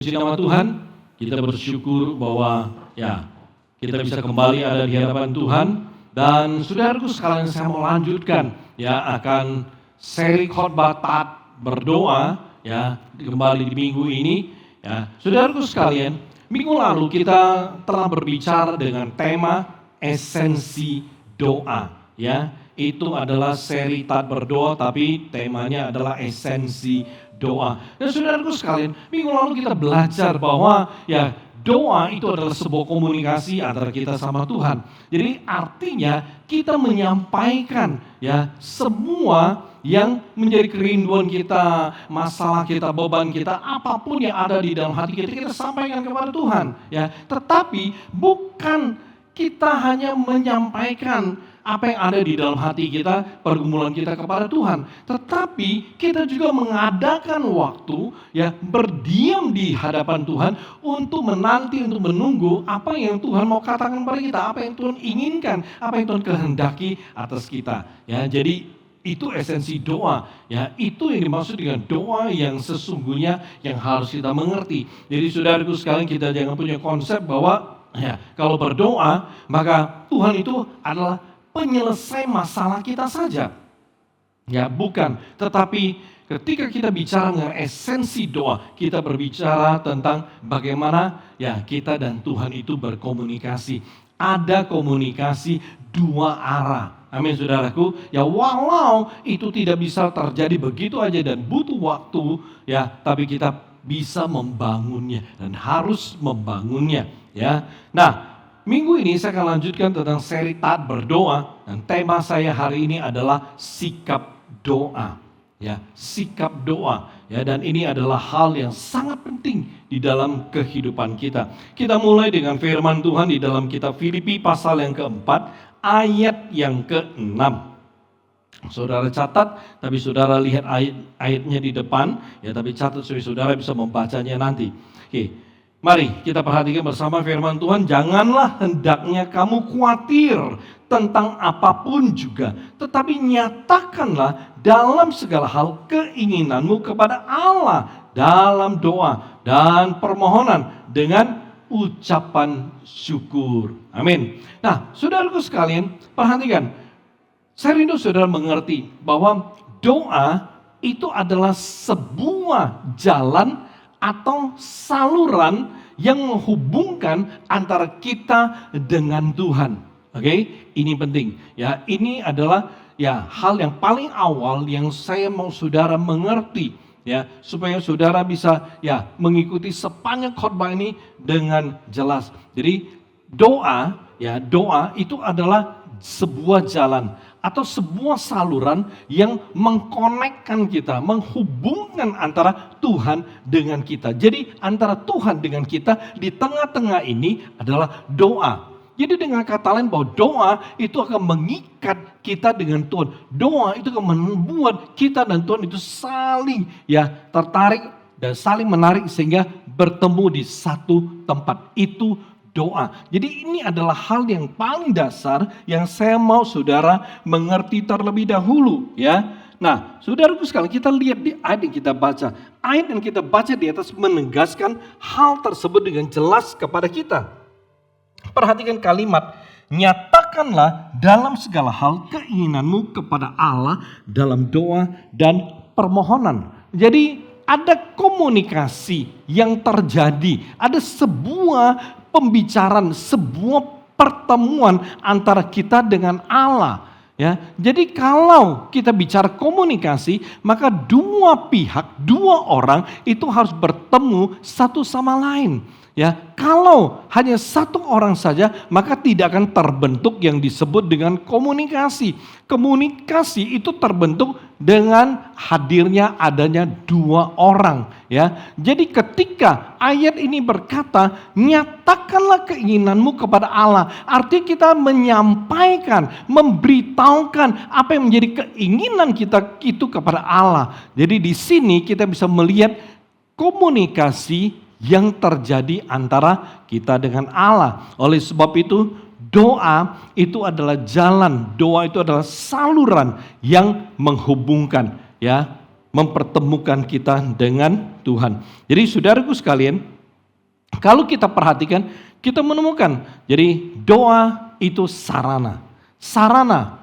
Puji nama Tuhan, kita bersyukur bahwa kita bisa kembali ada di hadapan Tuhan. Dan saudaraku sekalian, saya mau lanjutkan akan seri khotbah taat berdoa kembali di minggu ini. Saudaraku sekalian, minggu lalu kita telah berbicara dengan tema esensi doa. Itu adalah seri taat berdoa, tapi temanya adalah esensi doa. Dan saudaraku sekalian, minggu lalu kita belajar bahwa doa itu adalah sebuah komunikasi antara kita sama Tuhan. Jadi artinya kita menyampaikan semua yang menjadi kerinduan kita, masalah kita, beban kita, apapun yang ada di dalam hati kita, kita sampaikan kepada Tuhan. Tetapi bukan kita hanya menyampaikan apa yang ada di dalam hati kita, pergumulan kita kepada Tuhan. Tetapi kita juga mengadakan waktu berdiam di hadapan Tuhan untuk menanti, untuk menunggu apa yang Tuhan mau katakan kepada kita, apa yang Tuhan inginkan, apa yang Tuhan kehendaki atas kita. Jadi itu esensi doa. Itu yang dimaksud dengan doa yang sesungguhnya yang harus kita mengerti. Jadi saudaraku sekalian, kita jangan punya konsep bahwa kalau berdoa maka Tuhan itu adalah penyelesai masalah kita saja. Bukan. Tetapi ketika kita bicara mengenai esensi doa, kita berbicara tentang bagaimana kita dan Tuhan itu berkomunikasi. Ada komunikasi dua arah. Amin saudaraku. Walau itu tidak bisa terjadi begitu aja dan butuh waktu, tapi kita bisa membangunnya dan harus membangunnya. Nah, minggu ini saya akan lanjutkan tentang seri taat berdoa, dan tema saya hari ini adalah sikap doa. Sikap doa. Dan ini adalah hal yang sangat penting di dalam kehidupan kita. Kita mulai dengan firman Tuhan di dalam kitab Filipi pasal yang keempat, ayat yang ke-6. Saudara catat, tapi saudara lihat ayatnya di depan, tapi catat supaya saudara bisa membacanya nanti. Oke. Mari kita perhatikan bersama firman Tuhan. Janganlah hendaknya kamu khawatir tentang apapun juga, tetapi nyatakanlah dalam segala hal keinginanmu kepada Allah dalam doa dan permohonan dengan ucapan syukur. Amin. Nah, saudaraku sekalian, perhatikan. Saya rindu saudara mengerti bahwa doa itu adalah sebuah jalan atau saluran yang menghubungkan antara kita dengan Tuhan. Oke, ini penting. Ini adalah hal yang paling awal yang saya mau saudara mengerti, supaya saudara bisa mengikuti sepanjang khotbah ini dengan jelas. Jadi doa itu adalah sebuah jalan atau sebuah saluran yang mengkonekkan kita, menghubungkan antara Tuhan dengan kita. Jadi antara Tuhan dengan kita, di tengah-tengah ini adalah doa. Jadi dengan kata lain bahwa doa itu akan mengikat kita dengan Tuhan. Doa itu akan membuat kita dan Tuhan itu saling tertarik dan saling menarik sehingga bertemu di satu tempat. Itu doa. Jadi ini adalah hal yang paling dasar yang saya mau saudara mengerti terlebih dahulu. Nah, saudaraku sekalian, kita lihat di ayat yang kita baca. Ayat yang kita baca di atas menegaskan hal tersebut dengan jelas kepada kita. Perhatikan kalimat, nyatakanlah dalam segala hal keinginanmu kepada Allah dalam doa dan permohonan. Jadi ada komunikasi yang terjadi, ada sebuah pembicaraan, sebuah pertemuan antara kita dengan Allah. Jadi kalau kita bicara komunikasi, maka dua pihak, dua orang itu harus bertemu satu sama lain. Kalau hanya satu orang saja, maka tidak akan terbentuk yang disebut dengan komunikasi. Komunikasi itu terbentuk dengan hadirnya adanya dua orang. Jadi ketika ayat ini berkata, nyatakanlah keinginanmu kepada Allah. Artinya kita menyampaikan, memberitahukan apa yang menjadi keinginan kita itu kepada Allah. Jadi di sini kita bisa melihat komunikasi yang terjadi antara kita dengan Allah. Oleh sebab itu, doa itu adalah jalan, doa itu adalah saluran yang menghubungkan mempertemukan kita dengan Tuhan. Jadi saudaraku sekalian, kalau kita perhatikan, kita menemukan, jadi doa itu sarana. Sarana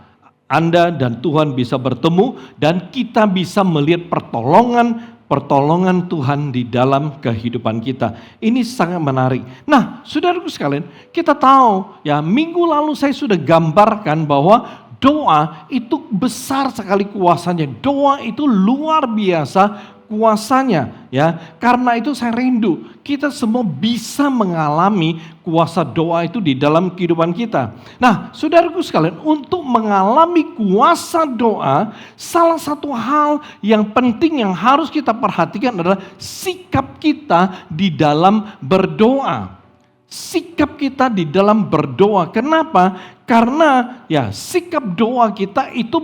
Anda dan Tuhan bisa bertemu dan kita bisa melihat pertolongan Tuhan di dalam kehidupan kita. Ini sangat menarik. Nah, saudaraku sekalian, kita tahu ya, minggu lalu saya sudah gambarkan bahwa doa itu besar sekali kuasanya. Doa itu luar biasa kuasanya, ya. Karena itu saya rindu kita semua bisa mengalami kuasa doa itu di dalam kehidupan kita. Nah, saudaraku sekalian, untuk mengalami kuasa doa, salah satu hal yang penting yang harus kita perhatikan adalah sikap kita di dalam berdoa. Sikap kita di dalam berdoa. Kenapa? Karena ya, sikap doa kita itu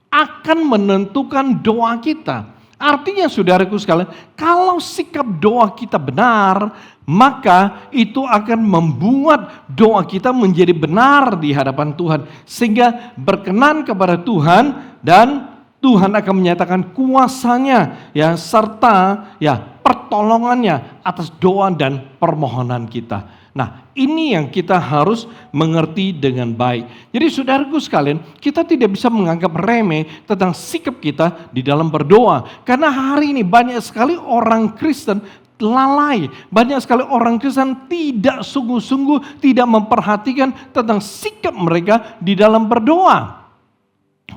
akan menentukan doa kita. Artinya saudaraku sekalian, kalau sikap doa kita benar, maka itu akan membuat doa kita menjadi benar di hadapan Tuhan. Sehingga berkenan kepada Tuhan dan Tuhan akan menyatakan kuasanya ya, serta ya pertolongannya atas doa dan permohonan kita. Nah, ini yang kita harus mengerti dengan baik. Jadi saudaraku sekalian, kita tidak bisa menganggap remeh tentang sikap kita di dalam berdoa. Karena hari ini banyak sekali orang Kristen lalai. Banyak sekali orang Kristen tidak sungguh-sungguh, tidak memperhatikan tentang sikap mereka di dalam berdoa.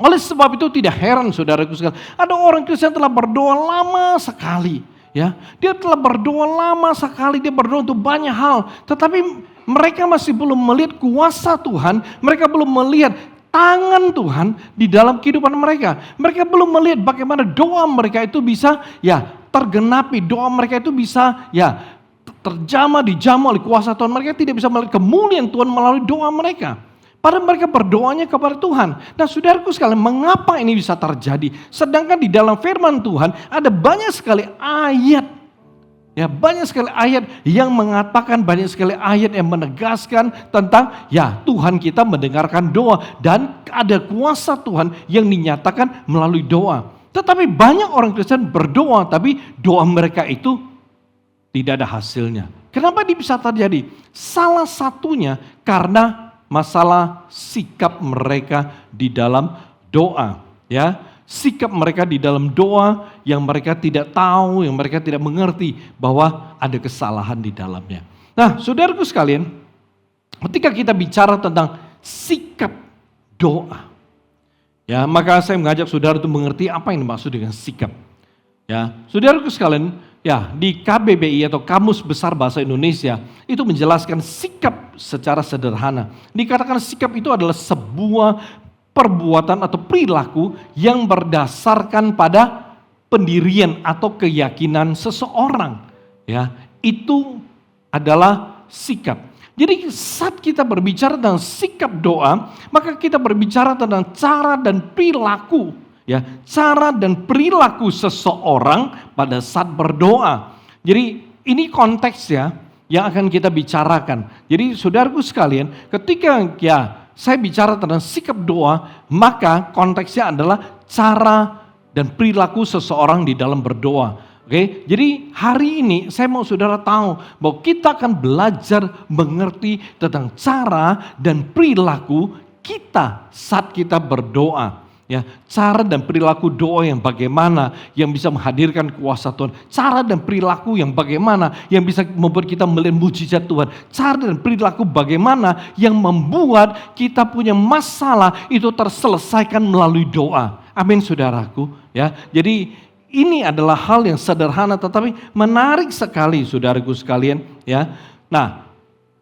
Oleh sebab itu tidak heran saudaraku sekalian, ada orang Kristen telah berdoa lama sekali. Ya, dia telah berdoa lama sekali, dia berdoa untuk banyak hal, tetapi mereka masih belum melihat kuasa Tuhan, mereka belum melihat tangan Tuhan di dalam kehidupan mereka. Mereka belum melihat bagaimana doa mereka itu bisa ya tergenapi, doa mereka itu bisa ya dijamah oleh kuasa Tuhan. Mereka tidak bisa melihat kemuliaan Tuhan melalui doa mereka. Padahal mereka berdoanya kepada Tuhan. Nah saudaraku sekalian, mengapa ini bisa terjadi? Sedangkan di dalam firman Tuhan ada banyak sekali ayat. Ya, banyak sekali ayat yang mengatakan, banyak sekali ayat yang menegaskan tentang ya Tuhan kita mendengarkan doa. Dan ada kuasa Tuhan yang dinyatakan melalui doa. Tetapi banyak orang Kristen berdoa, tapi doa mereka itu tidak ada hasilnya. Kenapa ini bisa terjadi? Salah satunya karena masalah sikap mereka di dalam doa, ya. Sikap mereka di dalam doa yang mereka tidak tahu, yang mereka tidak mengerti bahwa ada kesalahan di dalamnya. Nah, saudaraku sekalian, ketika kita bicara tentang sikap doa, ya, maka saya mengajak saudara untuk mengerti apa yang dimaksud dengan sikap. Ya, saudaraku sekalian, ya, di KBBI atau Kamus Besar Bahasa Indonesia itu menjelaskan sikap secara sederhana. Dikatakan sikap itu adalah sebuah perbuatan atau perilaku yang berdasarkan pada pendirian atau keyakinan seseorang. Ya, itu adalah sikap. Jadi saat kita berbicara tentang sikap doa, maka kita berbicara tentang cara dan perilaku. Ya, cara dan perilaku seseorang pada saat berdoa. Jadi ini konteksnya yang akan kita bicarakan. Jadi saudaraku sekalian, ketika ya saya bicara tentang sikap doa, maka konteksnya adalah cara dan perilaku seseorang di dalam berdoa. Oke, jadi hari ini saya mau saudara tahu bahwa kita akan belajar mengerti tentang cara dan perilaku kita saat kita berdoa. Ya, cara dan perilaku doa yang bagaimana yang bisa menghadirkan kuasa Tuhan. Cara dan perilaku yang bagaimana yang bisa membuat kita melihat mujizat Tuhan. Cara dan perilaku bagaimana yang membuat kita punya masalah itu terselesaikan melalui doa. Amin saudaraku. Ya, jadi ini adalah hal yang sederhana tetapi menarik sekali saudaraku sekalian. Ya, nah,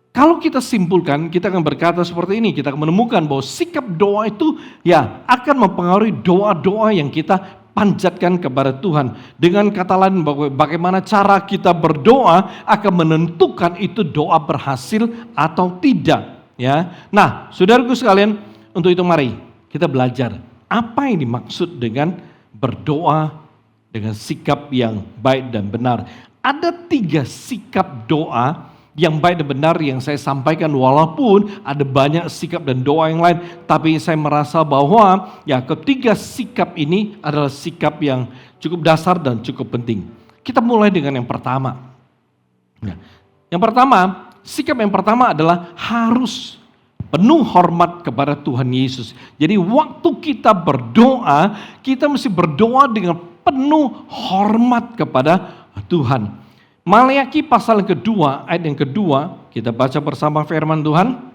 kalau kita simpulkan, kita akan berkata seperti ini, kita akan menemukan bahwa sikap doa itu ya akan mempengaruhi doa-doa yang kita panjatkan kepada Tuhan. Dengan kata lain, bagaimana cara kita berdoa akan menentukan itu doa berhasil atau tidak. Ya, nah, saudaraku sekalian, untuk itu mari kita belajar apa yang dimaksud dengan berdoa dengan sikap yang baik dan benar. Ada 3 sikap doa yang baik dan benar yang saya sampaikan, walaupun ada banyak sikap dan doa yang lain, tapi saya merasa bahwa ya ketiga sikap ini adalah sikap yang cukup dasar dan cukup penting. Kita mulai dengan yang pertama. Ya. Yang pertama, sikap yang pertama adalah harus penuh hormat kepada Tuhan Yesus. Jadi waktu kita berdoa, kita mesti berdoa dengan penuh hormat kepada Tuhan. Maleakhi pasal yang kedua, ayat yang kedua, kita baca bersama firman Tuhan.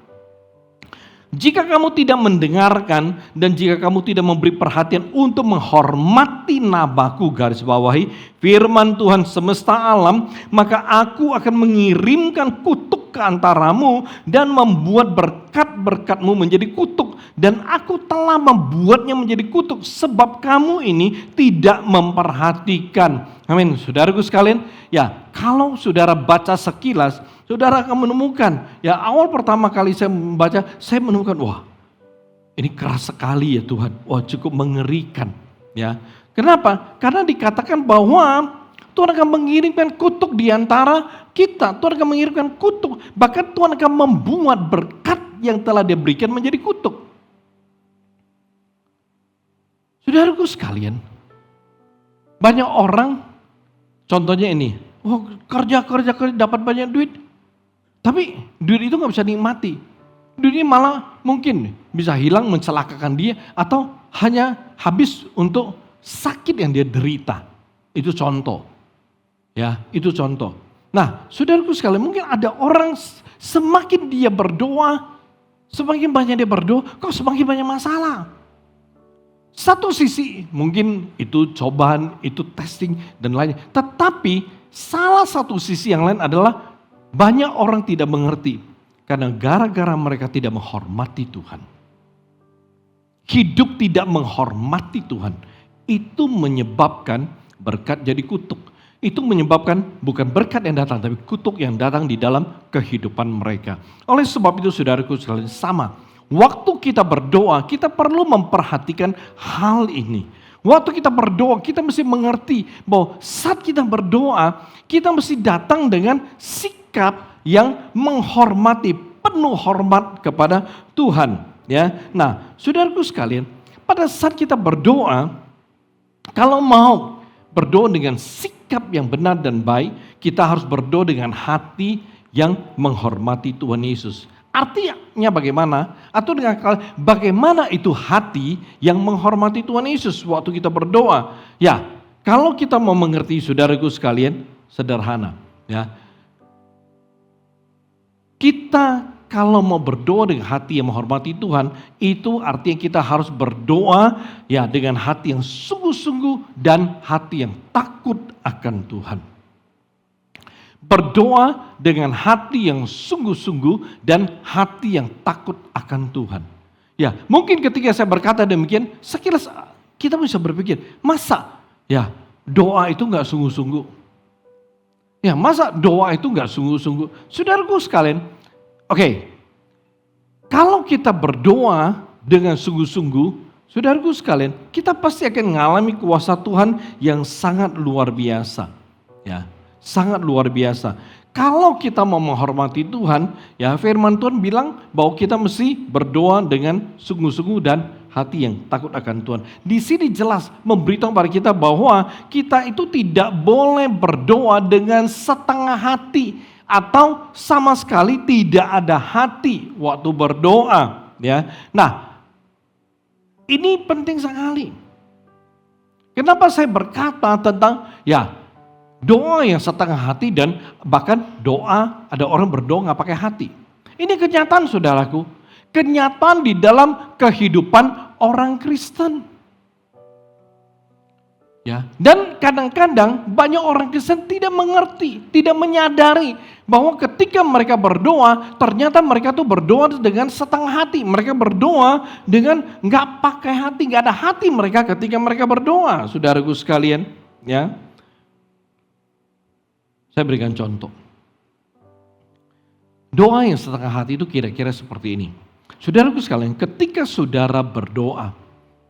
Jika kamu tidak mendengarkan dan jika kamu tidak memberi perhatian untuk menghormati nabaku, garis bawahi, firman Tuhan semesta alam, maka aku akan mengirimkan kutuk ke antaramu dan membuat berkat-berkatmu menjadi kutuk. Dan aku telah membuatnya menjadi kutuk sebab kamu ini tidak memperhatikan. Amin. Saudaraku sekalian, ya kalau saudara baca sekilas, saudara akan menemukan, ya awal pertama kali saya membaca, saya menemukan, wah ini keras sekali ya Tuhan, wah cukup mengerikan. Ya, kenapa? Karena dikatakan bahwa Tuhan akan mengirimkan kutuk di antara kita, Tuhan akan mengirimkan kutuk, bahkan Tuhan akan membuat berkat yang telah Dia berikan menjadi kutuk. Saudaraku sekalian, banyak orang, contohnya ini, oh kerja dapat banyak duit, tapi duit itu nggak bisa dinikmati. Duit ini malah mungkin bisa hilang, mencelakakan dia, atau hanya habis untuk sakit yang dia derita. Itu contoh, ya itu contoh. Nah, saudaraku sekalian, mungkin ada orang semakin dia berdoa, semakin banyak dia berdoa, kok semakin banyak masalah. Satu sisi mungkin itu cobaan, itu testing dan lainnya. Tetapi salah satu sisi yang lain adalah banyak orang tidak mengerti. Karena gara-gara mereka tidak menghormati Tuhan. Hidup tidak menghormati Tuhan. Itu menyebabkan berkat jadi kutuk. Itu menyebabkan bukan berkat yang datang, tapi kutuk yang datang di dalam kehidupan mereka. Oleh sebab itu saudaraku sekalian, sama. Waktu kita berdoa, kita perlu memperhatikan hal ini. Waktu kita berdoa, kita mesti mengerti bahwa saat kita berdoa, kita mesti datang dengan sikap yang menghormati, penuh hormat kepada Tuhan. Ya, nah, saudaraku sekalian, pada saat kita berdoa, kalau mau berdoa dengan sikap yang benar dan baik, kita harus berdoa dengan hati yang menghormati Tuhan Yesus. Artinya bagaimana? Atau dengan bagaimana itu hati yang menghormati Tuhan Yesus waktu kita berdoa? Ya, kalau kita mau mengerti saudaraku sekalian, sederhana. Ya, kita kalau mau berdoa dengan hati yang menghormati Tuhan, itu artinya kita harus berdoa ya dengan hati yang sungguh-sungguh dan hati yang takut akan Tuhan. Berdoa dengan hati yang sungguh-sungguh dan hati yang takut akan Tuhan. Ya, mungkin ketika saya berkata demikian, sekilas kita bisa berpikir, masa ya doa itu nggak sungguh-sungguh? Ya, masa doa itu nggak sungguh-sungguh? Saudaraku sekalian, oke, kalau kita berdoa dengan sungguh-sungguh, saudaraku sekalian, kita pasti akan mengalami kuasa Tuhan yang sangat luar biasa. Ya. Sangat luar biasa. Kalau kita mau menghormati Tuhan, ya firman Tuhan bilang bahwa kita mesti berdoa dengan sungguh-sungguh dan hati yang takut akan Tuhan. Di sini jelas memberitahu kepada kita bahwa kita itu tidak boleh berdoa dengan setengah hati atau sama sekali tidak ada hati waktu berdoa. Ya, nah ini penting sekali. Kenapa saya berkata tentang ya doa yang setengah hati dan bahkan doa, ada orang berdoa nggak pakai hati. Ini kenyataan saudaraku. Kenyataan di dalam kehidupan orang Kristen. Ya, dan kadang-kadang banyak orang Kristen tidak mengerti, tidak menyadari bahwa ketika mereka berdoa, ternyata mereka tuh berdoa dengan setengah hati. Mereka berdoa dengan nggak pakai hati, nggak ada hati mereka ketika mereka berdoa, saudaraku sekalian. Ya. Saya berikan contoh. Doa yang setengah hati itu kira-kira seperti ini. Saudaraku sekalian, ketika saudara berdoa,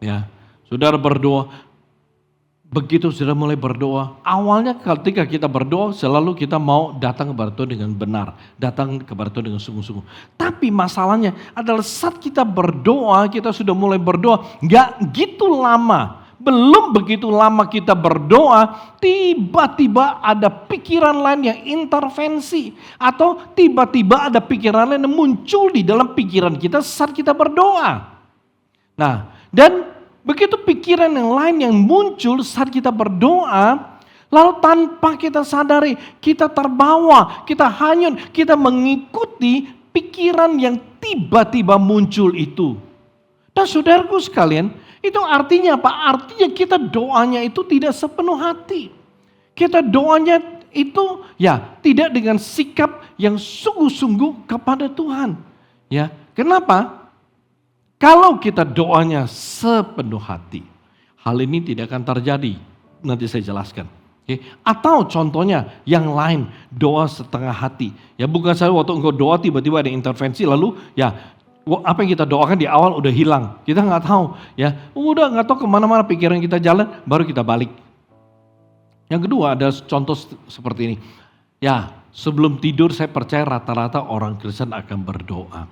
ya, saudara berdoa, Begitu sudah mulai berdoa, awalnya ketika kita berdoa selalu kita mau datang kepada Tuhan dengan benar, datang kepada Tuhan dengan sungguh-sungguh. Tapi masalahnya adalah saat kita berdoa, kita sudah mulai berdoa, gak gitu lama. Belum begitu lama kita berdoa, tiba-tiba ada pikiran lain yang intervensi. Atau tiba-tiba ada pikiran lain yang muncul di dalam pikiran kita saat kita berdoa. Nah, dan begitu pikiran yang lain yang muncul saat kita berdoa, lalu tanpa kita sadari, kita terbawa, kita hanyut, kita mengikuti pikiran yang tiba-tiba muncul itu. Dan saudaraku sekalian, itu artinya apa? Artinya kita doanya itu tidak sepenuh hati. Kita doanya itu ya tidak dengan sikap yang sungguh-sungguh kepada Tuhan. Ya, kenapa? Kalau kita doanya sepenuh hati, hal ini tidak akan terjadi. Nanti saya jelaskan. Oke. Atau contohnya yang lain, doa setengah hati. Ya bukan saja waktu engkau doa tiba-tiba ada intervensi lalu ya apa yang kita doakan di awal udah hilang. Kita nggak tahu ya. Udah nggak tahu kemana-mana pikiran kita jalan baru kita balik. Yang kedua ada contoh seperti ini. Ya sebelum tidur saya percaya rata-rata orang Kristen akan berdoa.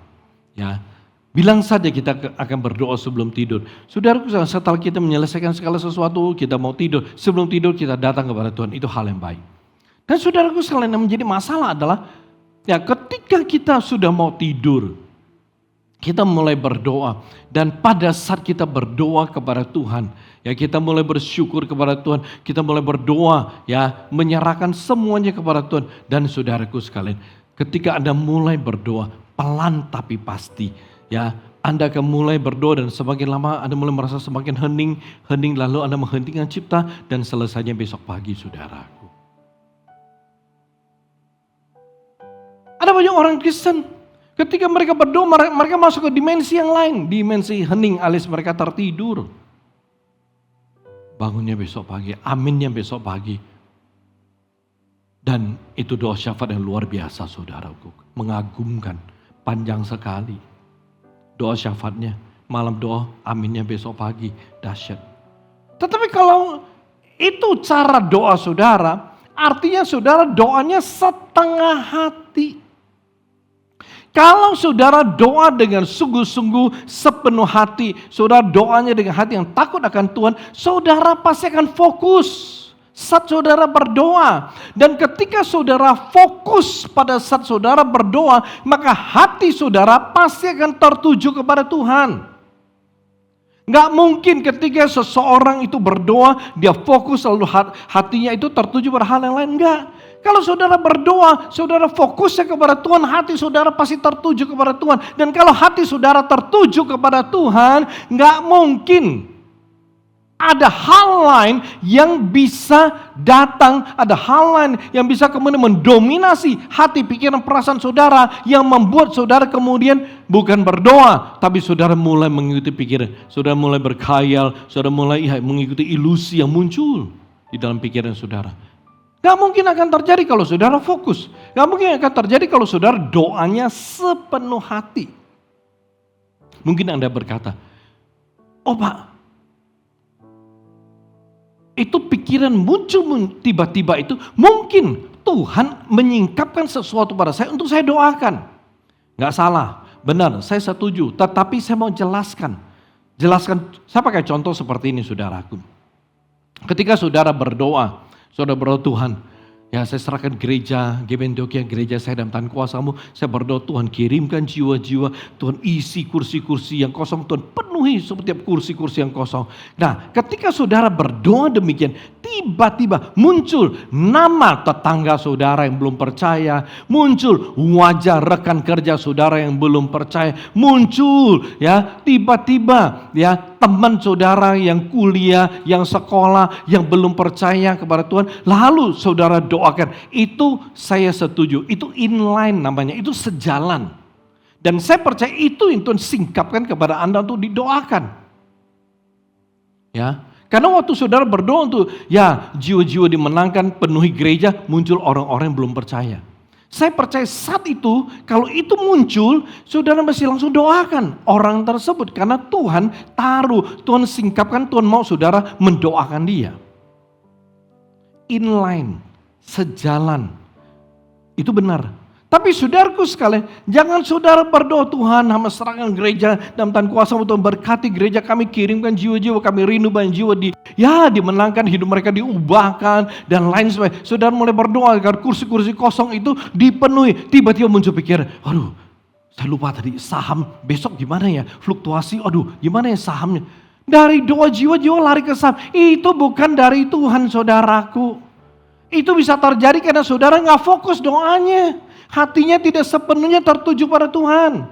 Ya. Bilang saja kita akan berdoa sebelum tidur. Saudaraku, setelah kita menyelesaikan segala sesuatu, kita mau tidur. Sebelum tidur kita datang kepada Tuhan, itu hal yang baik. Dan saudaraku sekalian, yang menjadi masalah adalah, ya ketika kita sudah mau tidur, kita mulai berdoa. Dan pada saat kita berdoa kepada Tuhan, ya kita mulai bersyukur kepada Tuhan, kita mulai berdoa, ya menyerahkan semuanya kepada Tuhan. Dan saudaraku sekalian, ketika Anda mulai berdoa, pelan tapi pasti, ya, Anda akan mulai berdoa dan semakin lama Anda mulai merasa semakin hening lalu Anda menghentikan cipta dan selesainya besok pagi saudaraku. Ada banyak orang Kristen ketika mereka berdoa mereka masuk ke dimensi yang lain, dimensi hening alias mereka tertidur. Bangunnya besok pagi, aminnya besok pagi. Dan itu doa syafaat yang luar biasa saudaraku, mengagumkan, panjang sekali. Doa syafaatnya, malam doa, aminnya besok pagi, dahsyat. Tetapi kalau itu cara doa saudara, artinya saudara doanya setengah hati. Kalau saudara doa dengan sungguh-sungguh sepenuh hati, saudara doanya dengan hati yang takut akan Tuhan, saudara pasti akan fokus saat saudara berdoa. Dan ketika saudara fokus pada saat saudara berdoa, maka hati saudara pasti akan tertuju kepada Tuhan. Gak mungkin ketika seseorang itu berdoa, dia fokus lalu hatinya itu tertuju pada hal yang lain. Enggak. Kalau saudara berdoa, saudara fokusnya kepada Tuhan, hati saudara pasti tertuju kepada Tuhan. Dan kalau hati saudara tertuju kepada Tuhan, gak mungkin ada hal lain yang bisa datang, ada hal lain yang bisa kemudian mendominasi hati, pikiran, perasaan saudara yang membuat saudara kemudian bukan berdoa, tapi saudara mulai mengikuti pikiran, saudara mulai berkhayal, saudara mulai mengikuti ilusi yang muncul di dalam pikiran saudara. Gak mungkin akan terjadi kalau saudara fokus, gak mungkin akan terjadi kalau saudara doanya sepenuh hati. Mungkin Anda berkata, oh Pak, itu pikiran muncul tiba-tiba itu mungkin Tuhan menyingkapkan sesuatu pada saya untuk saya doakan. Gak salah, benar, saya setuju. Tetapi saya mau jelaskan, saya pakai contoh seperti ini saudaraku. Ketika saudara berdoa Tuhan, ya saya serahkan gereja, Gebendokia, gereja saya dalam tangan kuasa-Mu. Saya berdoa Tuhan kirimkan jiwa-jiwa, Tuhan isi kursi-kursi yang kosong, Tuhan penuhi setiap kursi-kursi yang kosong. Nah ketika saudara berdoa demikian, tiba-tiba muncul nama tetangga saudara yang belum percaya, muncul wajah rekan kerja saudara yang belum percaya, muncul ya tiba-tiba ya teman saudara yang kuliah, yang sekolah, yang belum percaya kepada Tuhan, lalu saudara doakan. Itu saya setuju, itu inline namanya, itu sejalan. Dan saya percaya itu yang Tuhan singkapkan kepada Anda untuk didoakan. Ya, karena waktu saudara berdoa untuk ya jiwa-jiwa dimenangkan, penuhi gereja, muncul orang-orang yang belum percaya. Saya percaya saat itu, kalau itu muncul, saudara mesti langsung doakan orang tersebut. Karena Tuhan taruh, Tuhan singkapkan, Tuhan mau saudara mendoakan dia. inline, sejalan. Itu benar. Tapi saudaraku sekalian, jangan saudara berdoa, Tuhan hamba serahkan gereja dalam tangan kuasa untuk berkati gereja kami, kirimkan jiwa-jiwa kami, rindu banyak jiwa dimenangkan, hidup mereka diubahkan dan lain sebagainya. Saudara mulai berdoa agar kursi-kursi kosong itu dipenuhi. Tiba-tiba muncul pikiran, aduh saya lupa tadi saham besok gimana ya, fluktuasi, aduh gimana ya sahamnya. Dari doa jiwa-jiwa lari ke saham, itu bukan dari Tuhan saudaraku. Itu bisa terjadi karena saudara gak fokus doanya. Hatinya tidak sepenuhnya tertuju pada Tuhan.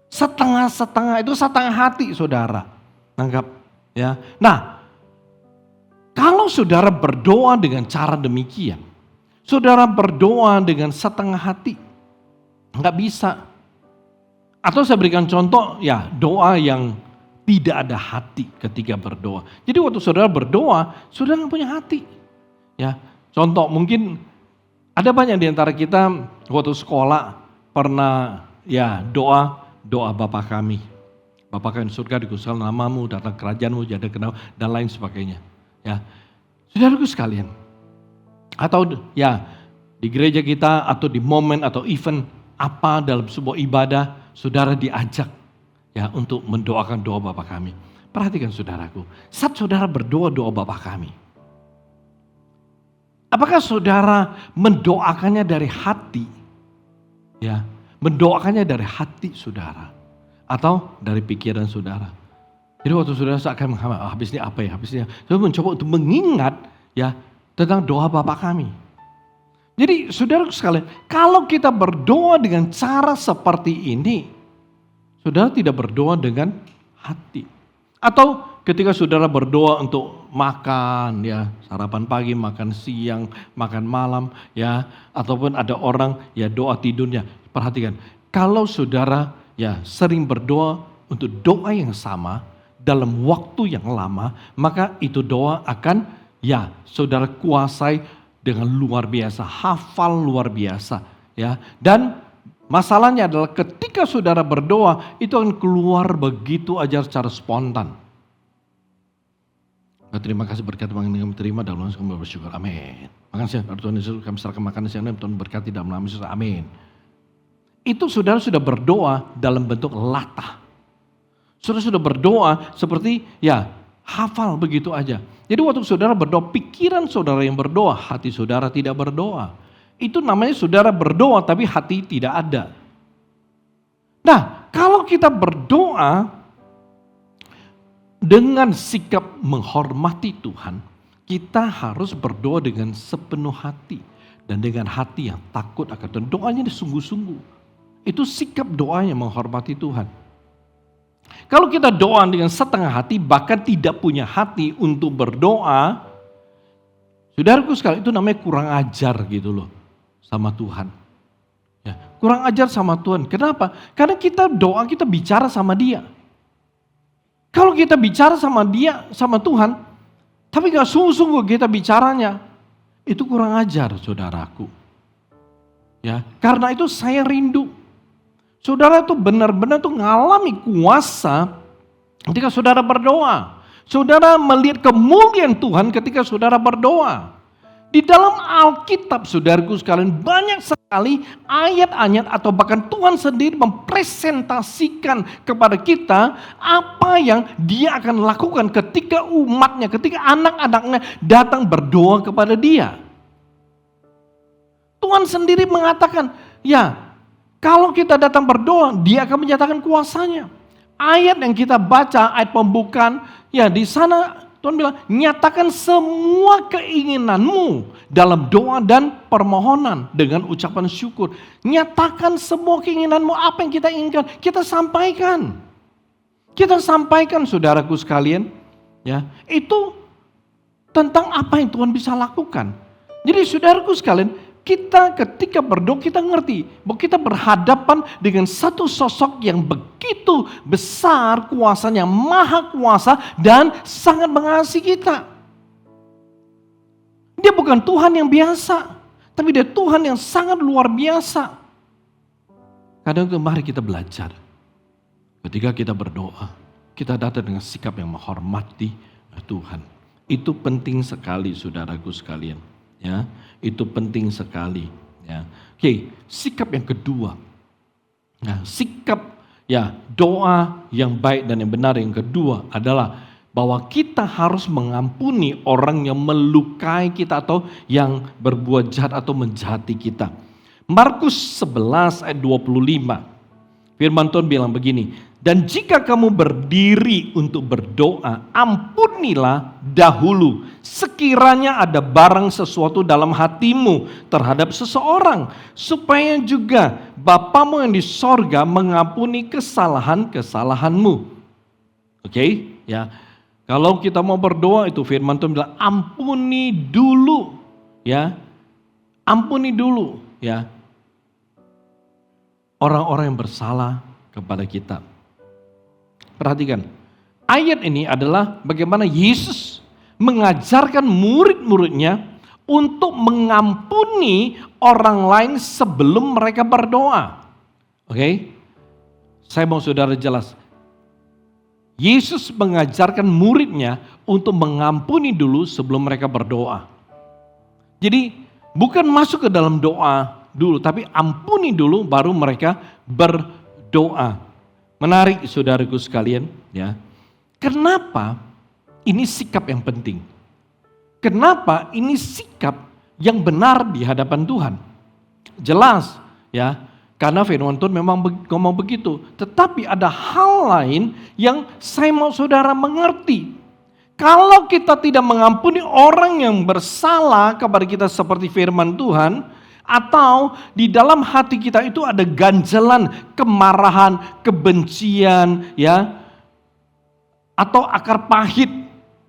Setengah-setengah, itu setengah hati saudara. Anggap ya. Nah, kalau saudara berdoa dengan cara demikian, saudara berdoa dengan setengah hati, nggak bisa. Atau saya berikan contoh, ya doa yang tidak ada hati ketika berdoa. Jadi waktu saudara berdoa, saudara nggak punya hati. Ya, contoh mungkin ada banyak di antara kita waktu sekolah pernah ya doa Bapa kami. Bapa kami di surga, dikuduskan namamu, datang kerajaanmu, jadi kenal dan lain sebagainya. Ya, saudaraku sekalian. Atau ya di gereja kita atau di momen atau event apa dalam sebuah ibadah, saudara diajak ya untuk mendoakan doa Bapa kami. Perhatikan saudaraku, saat saudara berdoa doa Bapa kami, apakah saudara mendoakannya dari hati? Ya, mendoakannya dari hati saudara atau dari pikiran saudara? Jadi waktu saudara seakan menghamba, habis ini apa ya? Habis ini, saudara mencoba untuk mengingat ya tentang doa Bapa kami. Jadi saudara sekalian, kalau kita berdoa dengan cara seperti ini, saudara tidak berdoa dengan hati. Atau ketika saudara berdoa untuk makan ya, sarapan pagi, makan siang, makan malam ya, ataupun ada orang ya doa tidurnya. Perhatikan, kalau saudara ya sering berdoa untuk doa yang sama dalam waktu yang lama, maka itu doa akan ya saudara kuasai dengan luar biasa, hafal luar biasa ya. Dan masalahnya adalah ketika saudara berdoa, itu akan keluar begitu aja secara spontan. Terima kasih berkat yang kami terima dalam nama kami bersyukur. Amin. Makasih Tuhan Yesus, kami serahkan makanan siang ini, Tuhan berkati dalam nama Yesus. Amin. Itu saudara sudah berdoa dalam bentuk latah. Saudara sudah berdoa seperti ya hafal begitu aja. Jadi waktu saudara berdoa, pikiran saudara yang berdoa, hati saudara tidak berdoa. Itu namanya saudara berdoa tapi hati tidak ada. Nah, kalau kita berdoa dengan sikap menghormati Tuhan, kita harus berdoa dengan sepenuh hati. Dan dengan hati yang takut akan Tuhan. Doanya sungguh-sungguh. Itu sikap doanya menghormati Tuhan. Kalau kita doa dengan setengah hati, bahkan tidak punya hati untuk berdoa, saudaraku sekalian, itu namanya kurang ajar gitu loh sama Tuhan. Ya, kurang ajar sama Tuhan. Kenapa? Karena kita doa, kita bicara sama Dia. Kalau kita bicara sama Dia, sama Tuhan, tapi gak sungguh-sungguh kita bicaranya, itu kurang ajar saudaraku. Ya, karena itu saya rindu. Saudara tuh benar-benar tuh ngalami kuasa ketika saudara berdoa. Saudara melihat kemuliaan Tuhan ketika saudara berdoa. Di dalam Alkitab saudaraku sekalian banyak sekali ayat-ayat atau bahkan Tuhan sendiri mempresentasikan kepada kita apa yang Dia akan lakukan ketika umatnya, ketika anak-anaknya datang berdoa kepada Dia. Tuhan sendiri mengatakan, ya kalau kita datang berdoa, Dia akan menyatakan kuasanya. Ayat yang kita baca, ayat pembukaan, ya di sana Tuhan bilang, nyatakan semua keinginanmu dalam doa dan permohonan dengan ucapan syukur. Nyatakan semua keinginanmu, apa yang kita inginkan, kita sampaikan. Kita sampaikan saudaraku sekalian, ya itu tentang apa yang Tuhan bisa lakukan. Jadi saudaraku sekalian, kita ketika berdoa kita ngerti bahwa kita berhadapan dengan satu sosok yang begitu besar kuasanya, maha kuasa dan sangat mengasihi kita. Dia bukan Tuhan yang biasa, tapi Dia Tuhan yang sangat luar biasa. Kadang itu mari kita belajar. Ketika kita berdoa, kita datang dengan sikap yang menghormati Tuhan. Itu penting sekali saudaraku sekalian. Ya, itu penting sekali. Ya. Oke, sikap yang kedua. Nah, sikap doa yang baik dan yang benar yang kedua adalah bahwa kita harus mengampuni orang yang melukai kita atau yang berbuat jahat atau menjahati kita. Markus 11 ayat 25. Firman Tuhan bilang begini, dan jika kamu berdiri untuk berdoa, ampunilah dahulu sekiranya ada barang sesuatu dalam hatimu terhadap seseorang, supaya juga Bapamu yang di sorga mengampuni kesalahan-kesalahanmu. Oke, ya. Kalau kita mau berdoa itu firman Tuhan bilang ampuni dulu, ya. Ampuni dulu, ya. Orang-orang yang bersalah kepada kita. Perhatikan, ayat ini adalah bagaimana Yesus mengajarkan murid-muridnya untuk mengampuni orang lain sebelum mereka berdoa. Oke? Saya mau saudara jelas. Yesus mengajarkan muridnya untuk mengampuni dulu sebelum mereka berdoa. Jadi bukan masuk ke dalam doa dulu, tapi ampuni dulu baru mereka berdoa. Menarik saudaraku sekalian, ya. Kenapa ini sikap yang penting? Kenapa ini sikap yang benar di hadapan Tuhan? Jelas, ya. Karena firman Tuhan memang ngomong begitu. Tetapi ada hal lain yang saya mau saudara mengerti. Kalau kita tidak mengampuni orang yang bersalah kepada kita seperti firman Tuhan, atau di dalam hati kita itu ada ganjalan, kemarahan, kebencian, ya, atau akar pahit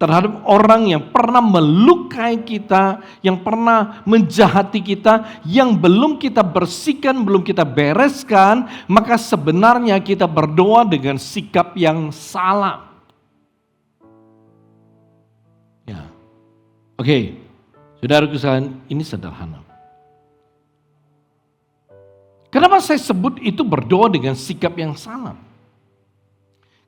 terhadap orang yang pernah melukai kita, yang pernah menjahati kita, yang belum kita bersihkan, belum kita bereskan, maka sebenarnya kita berdoa dengan sikap yang salah. Ya, oke, saudaraku sekalian, ini sederhana. Kenapa saya sebut itu berdoa dengan sikap yang salah?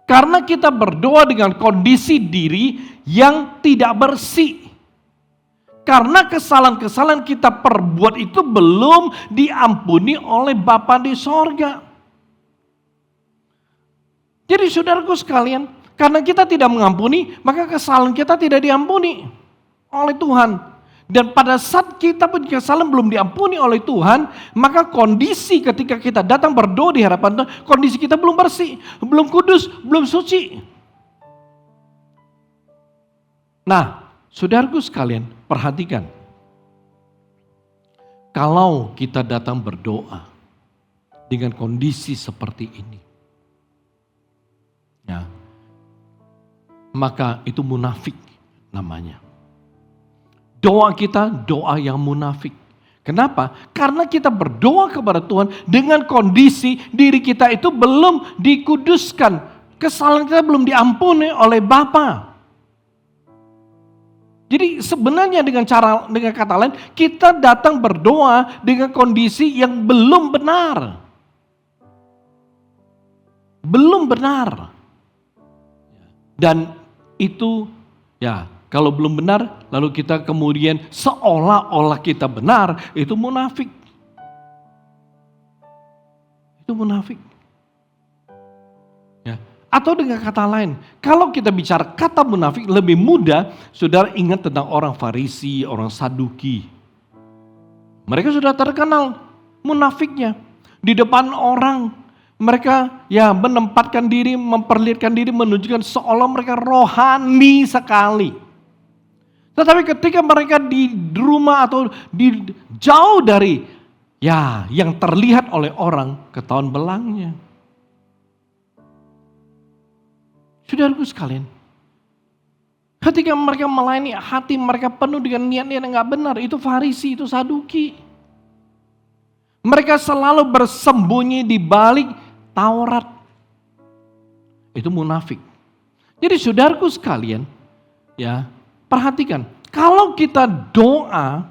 Karena kita berdoa dengan kondisi diri yang tidak bersih. Karena kesalahan-kesalahan kita perbuat itu belum diampuni oleh Bapa di sorga. Jadi saudaraku sekalian, karena kita tidak mengampuni, maka kesalahan kita tidak diampuni oleh Tuhan. Dan pada saat kita pun kesalahan belum diampuni oleh Tuhan, maka kondisi ketika kita datang berdoa di hadapan Tuhan, kondisi kita belum bersih, belum kudus, belum suci. Nah, saudaraku sekalian, perhatikan. Kalau kita datang berdoa dengan kondisi seperti ini, ya, maka itu munafik namanya. Doa kita doa yang munafik. Kenapa? Karena kita berdoa kepada Tuhan dengan kondisi diri kita itu belum dikuduskan. Kesalahan kita belum diampuni oleh Bapa. Jadi sebenarnya dengan kata lain, kita datang berdoa dengan kondisi yang belum benar. Belum benar. Dan itu kalau belum benar, lalu kita kemudian seolah-olah kita benar, itu munafik. Itu munafik. Ya. Atau dengan kata lain, kalau kita bicara kata munafik lebih mudah, saudara ingat tentang orang Farisi, orang Saduki. Mereka sudah terkenal munafiknya. Di depan orang, mereka menempatkan diri, memperlihatkan diri, menunjukkan seolah mereka rohani sekali. Tetapi ketika mereka di rumah atau jauh dari yang terlihat oleh orang, ketahuan belangnya. Saudaraku sekalian, ketika mereka melayani, hati mereka penuh dengan niat-niat yang gak benar, itu Farisi, itu Saduki. Mereka selalu bersembunyi di balik Taurat. Itu munafik. Jadi saudaraku sekalian, perhatikan, kalau kita doa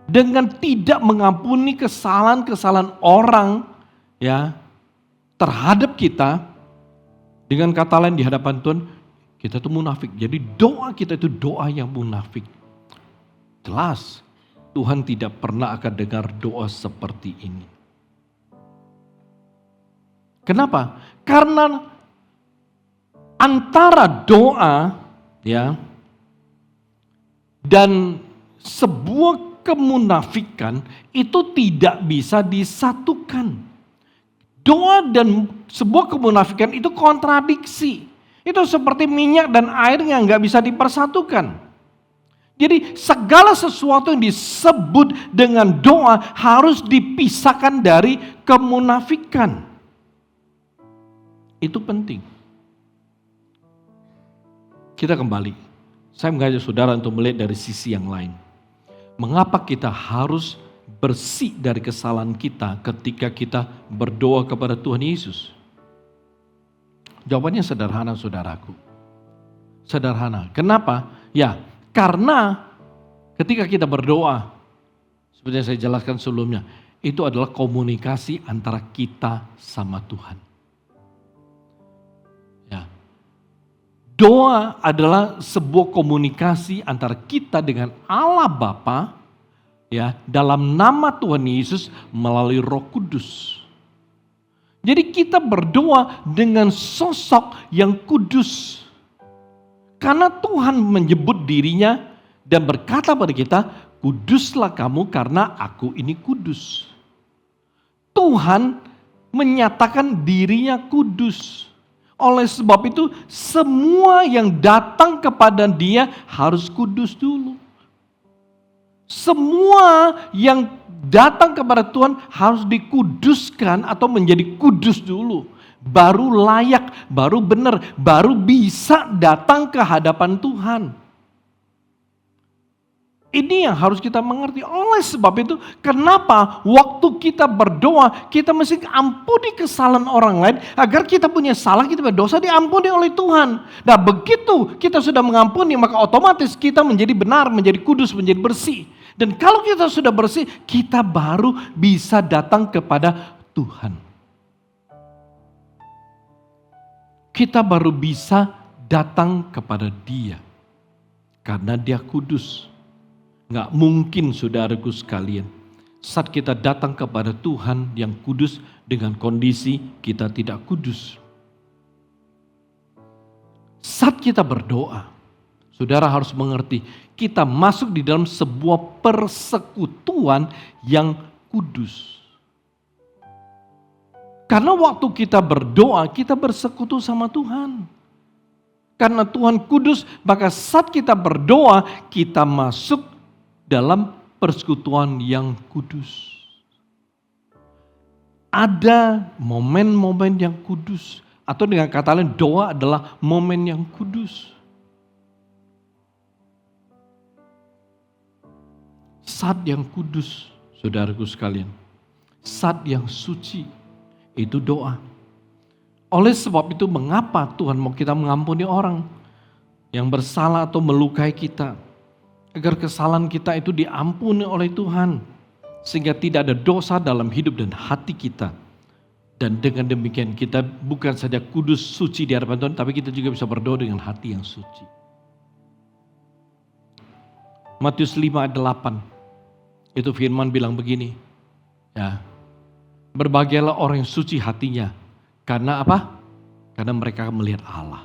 dengan tidak mengampuni kesalahan-kesalahan orang terhadap kita, dengan kata lain di hadapan Tuhan, Kita itu munafik. Jadi doa kita itu doa yang munafik. Jelas Tuhan tidak pernah akan dengar doa seperti ini. Kenapa? Karena antara doa ya dan sebuah kemunafikan itu tidak bisa disatukan. Doa dan sebuah kemunafikan itu kontradiksi. Itu seperti minyak dan air yang nggak bisa dipersatukan. Jadi segala sesuatu yang disebut dengan doa harus dipisahkan dari kemunafikan. Itu penting. Kita kembali. Saya mengajak saudara untuk melihat dari sisi yang lain. Mengapa kita harus bersih dari kesalahan kita ketika kita berdoa kepada Tuhan Yesus? Jawabannya sederhana, saudaraku. Sederhana. Kenapa? Ya, karena ketika kita berdoa, seperti yang saya jelaskan sebelumnya, itu adalah komunikasi antara kita sama Tuhan. Doa adalah sebuah komunikasi antara kita dengan Allah Bapa ya dalam nama Tuhan Yesus melalui Roh Kudus. Jadi kita berdoa dengan sosok yang kudus. Karena Tuhan menyebut dirinya dan berkata pada kita, "Kuduslah kamu karena aku ini kudus." Tuhan menyatakan dirinya kudus. Oleh sebab itu semua yang datang kepada Dia harus kudus dulu. Semua yang datang kepada Tuhan harus dikuduskan atau menjadi kudus dulu. Baru layak, baru benar, baru bisa datang ke hadapan Tuhan. Ini yang harus kita mengerti. Oleh sebab itu, kenapa waktu kita berdoa, kita mesti ampuni kesalahan orang lain, agar kita punya salah, kita berdosa diampuni oleh Tuhan. Nah begitu kita sudah mengampuni, maka otomatis kita menjadi benar, menjadi kudus, menjadi bersih. Dan kalau kita sudah bersih, kita baru bisa datang kepada Tuhan. Kita baru bisa datang kepada Dia. Karena Dia kudus. Nggak mungkin saudaraku sekalian, saat kita datang kepada Tuhan yang kudus dengan kondisi kita tidak kudus. Saat kita berdoa, saudara harus mengerti, kita masuk di dalam sebuah persekutuan yang kudus. Karena waktu kita berdoa, kita bersekutu sama Tuhan. Karena Tuhan kudus, maka saat kita berdoa, kita masuk dalam persekutuan yang kudus. Ada momen-momen yang kudus. Atau dengan kata lain, doa adalah momen yang kudus. Saat yang kudus, saudaraku sekalian. Saat yang suci, itu doa. Oleh sebab itu, mengapa Tuhan mau kita mengampuni orang yang bersalah atau melukai kita? Agar kesalahan kita itu diampuni oleh Tuhan. Sehingga tidak ada dosa dalam hidup dan hati kita. Dan dengan demikian kita bukan saja kudus suci di hadapan Tuhan, tapi kita juga bisa berdoa dengan hati yang suci. Matius 5 ayat 8. Itu firman bilang begini. Ya, berbahagialah orang yang suci hatinya. Karena apa? Karena mereka melihat Allah.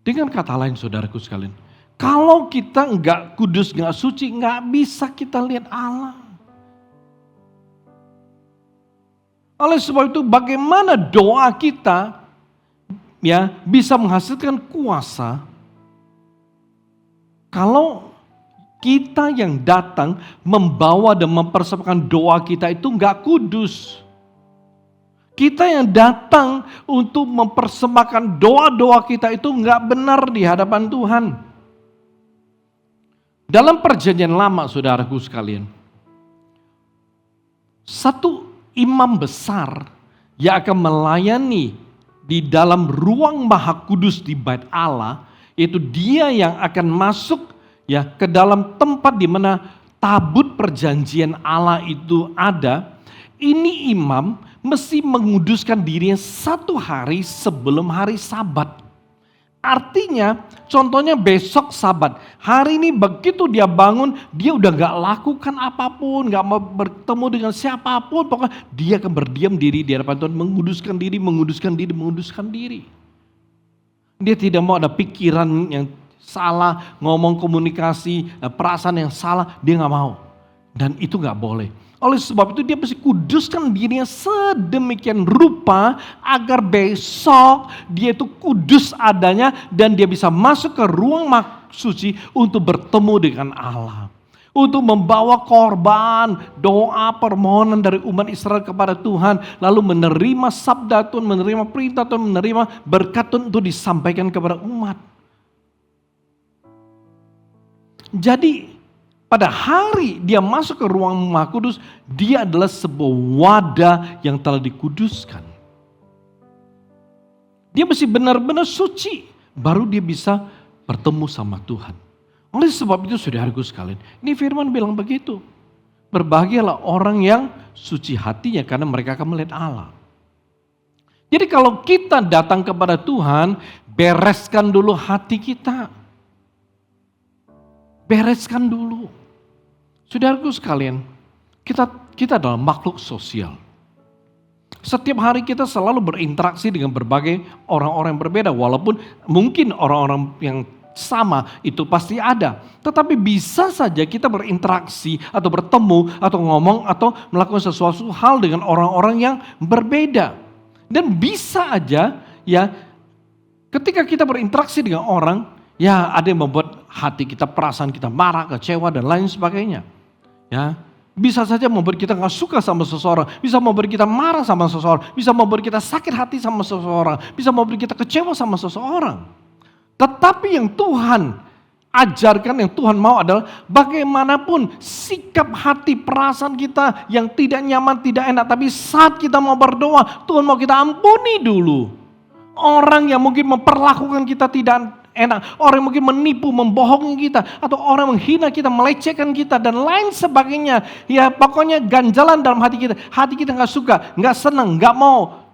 Dengan kata lain saudaraku sekalian, kalau kita enggak kudus, enggak suci, enggak bisa kita lihat Allah. Oleh sebab itu bagaimana doa kita ya bisa menghasilkan kuasa kalau kita yang datang membawa dan mempersembahkan doa kita itu enggak kudus. Kita yang datang untuk mempersembahkan doa-doa kita itu enggak benar di hadapan Tuhan. Dalam perjanjian lama saudaraku sekalian, satu imam besar yang akan melayani di dalam ruang maha kudus di bait Allah, itu dia yang akan masuk ya ke dalam tempat di mana tabut perjanjian Allah itu ada. Ini imam mesti menguduskan dirinya 1 hari sebelum hari Sabat. Artinya, contohnya besok Sabat. Hari ini begitu dia bangun, dia udah gak lakukan apapun, gak mau bertemu dengan siapapun. Pokoknya dia akan berdiam diri di hadapan Tuhan, menguduskan diri, menguduskan diri, menguduskan diri. Dia tidak mau ada pikiran yang salah, ngomong komunikasi, perasaan yang salah, dia gak mau. Dan itu gak boleh. Oleh sebab itu dia mesti kuduskan dirinya sedemikian rupa agar besok dia itu kudus adanya dan dia bisa masuk ke ruang suci untuk bertemu dengan Allah. Untuk membawa korban, doa, permohonan dari umat Israel kepada Tuhan. Lalu menerima sabda Tuhan, menerima perintah Tuhan, menerima berkat Tuhan untuk disampaikan kepada umat. Jadi pada hari dia masuk ke ruang Maha Kudus, dia adalah sebuah wadah yang telah dikuduskan. Dia mesti benar-benar suci, baru dia bisa bertemu sama Tuhan. Oleh sebab itu saudaraku sekalian, ini firman bilang begitu. Berbahagialah orang yang suci hatinya karena mereka akan melihat Allah. Jadi kalau kita datang kepada Tuhan, bereskan dulu hati kita. Bereskan dulu. Saudaraku sekalian, kita adalah makhluk sosial. Setiap hari kita selalu berinteraksi dengan berbagai orang-orang yang berbeda. Walaupun mungkin orang-orang yang sama itu pasti ada. Tetapi bisa saja kita berinteraksi atau bertemu atau ngomong atau melakukan sesuatu hal dengan orang-orang yang berbeda. Dan bisa aja ya ketika kita berinteraksi dengan orang, ya ada yang membuat hati kita, perasaan kita marah, kecewa dan lain sebagainya. Ya, bisa saja membuat kita gak suka sama seseorang, bisa membuat kita marah sama seseorang, bisa membuat kita sakit hati sama seseorang, bisa membuat kita kecewa sama seseorang. Tetapi yang Tuhan ajarkan, yang Tuhan mau adalah bagaimanapun sikap hati, perasaan kita yang tidak nyaman, tidak enak, tapi saat kita mau berdoa, Tuhan mau kita ampuni dulu. Orang yang mungkin memperlakukan kita tidak enak, orang yang mungkin menipu, membohongi kita, atau orang menghina kita, melecehkan kita, dan lain sebagainya. Ya pokoknya ganjalan dalam hati kita gak suka, gak senang, gak mau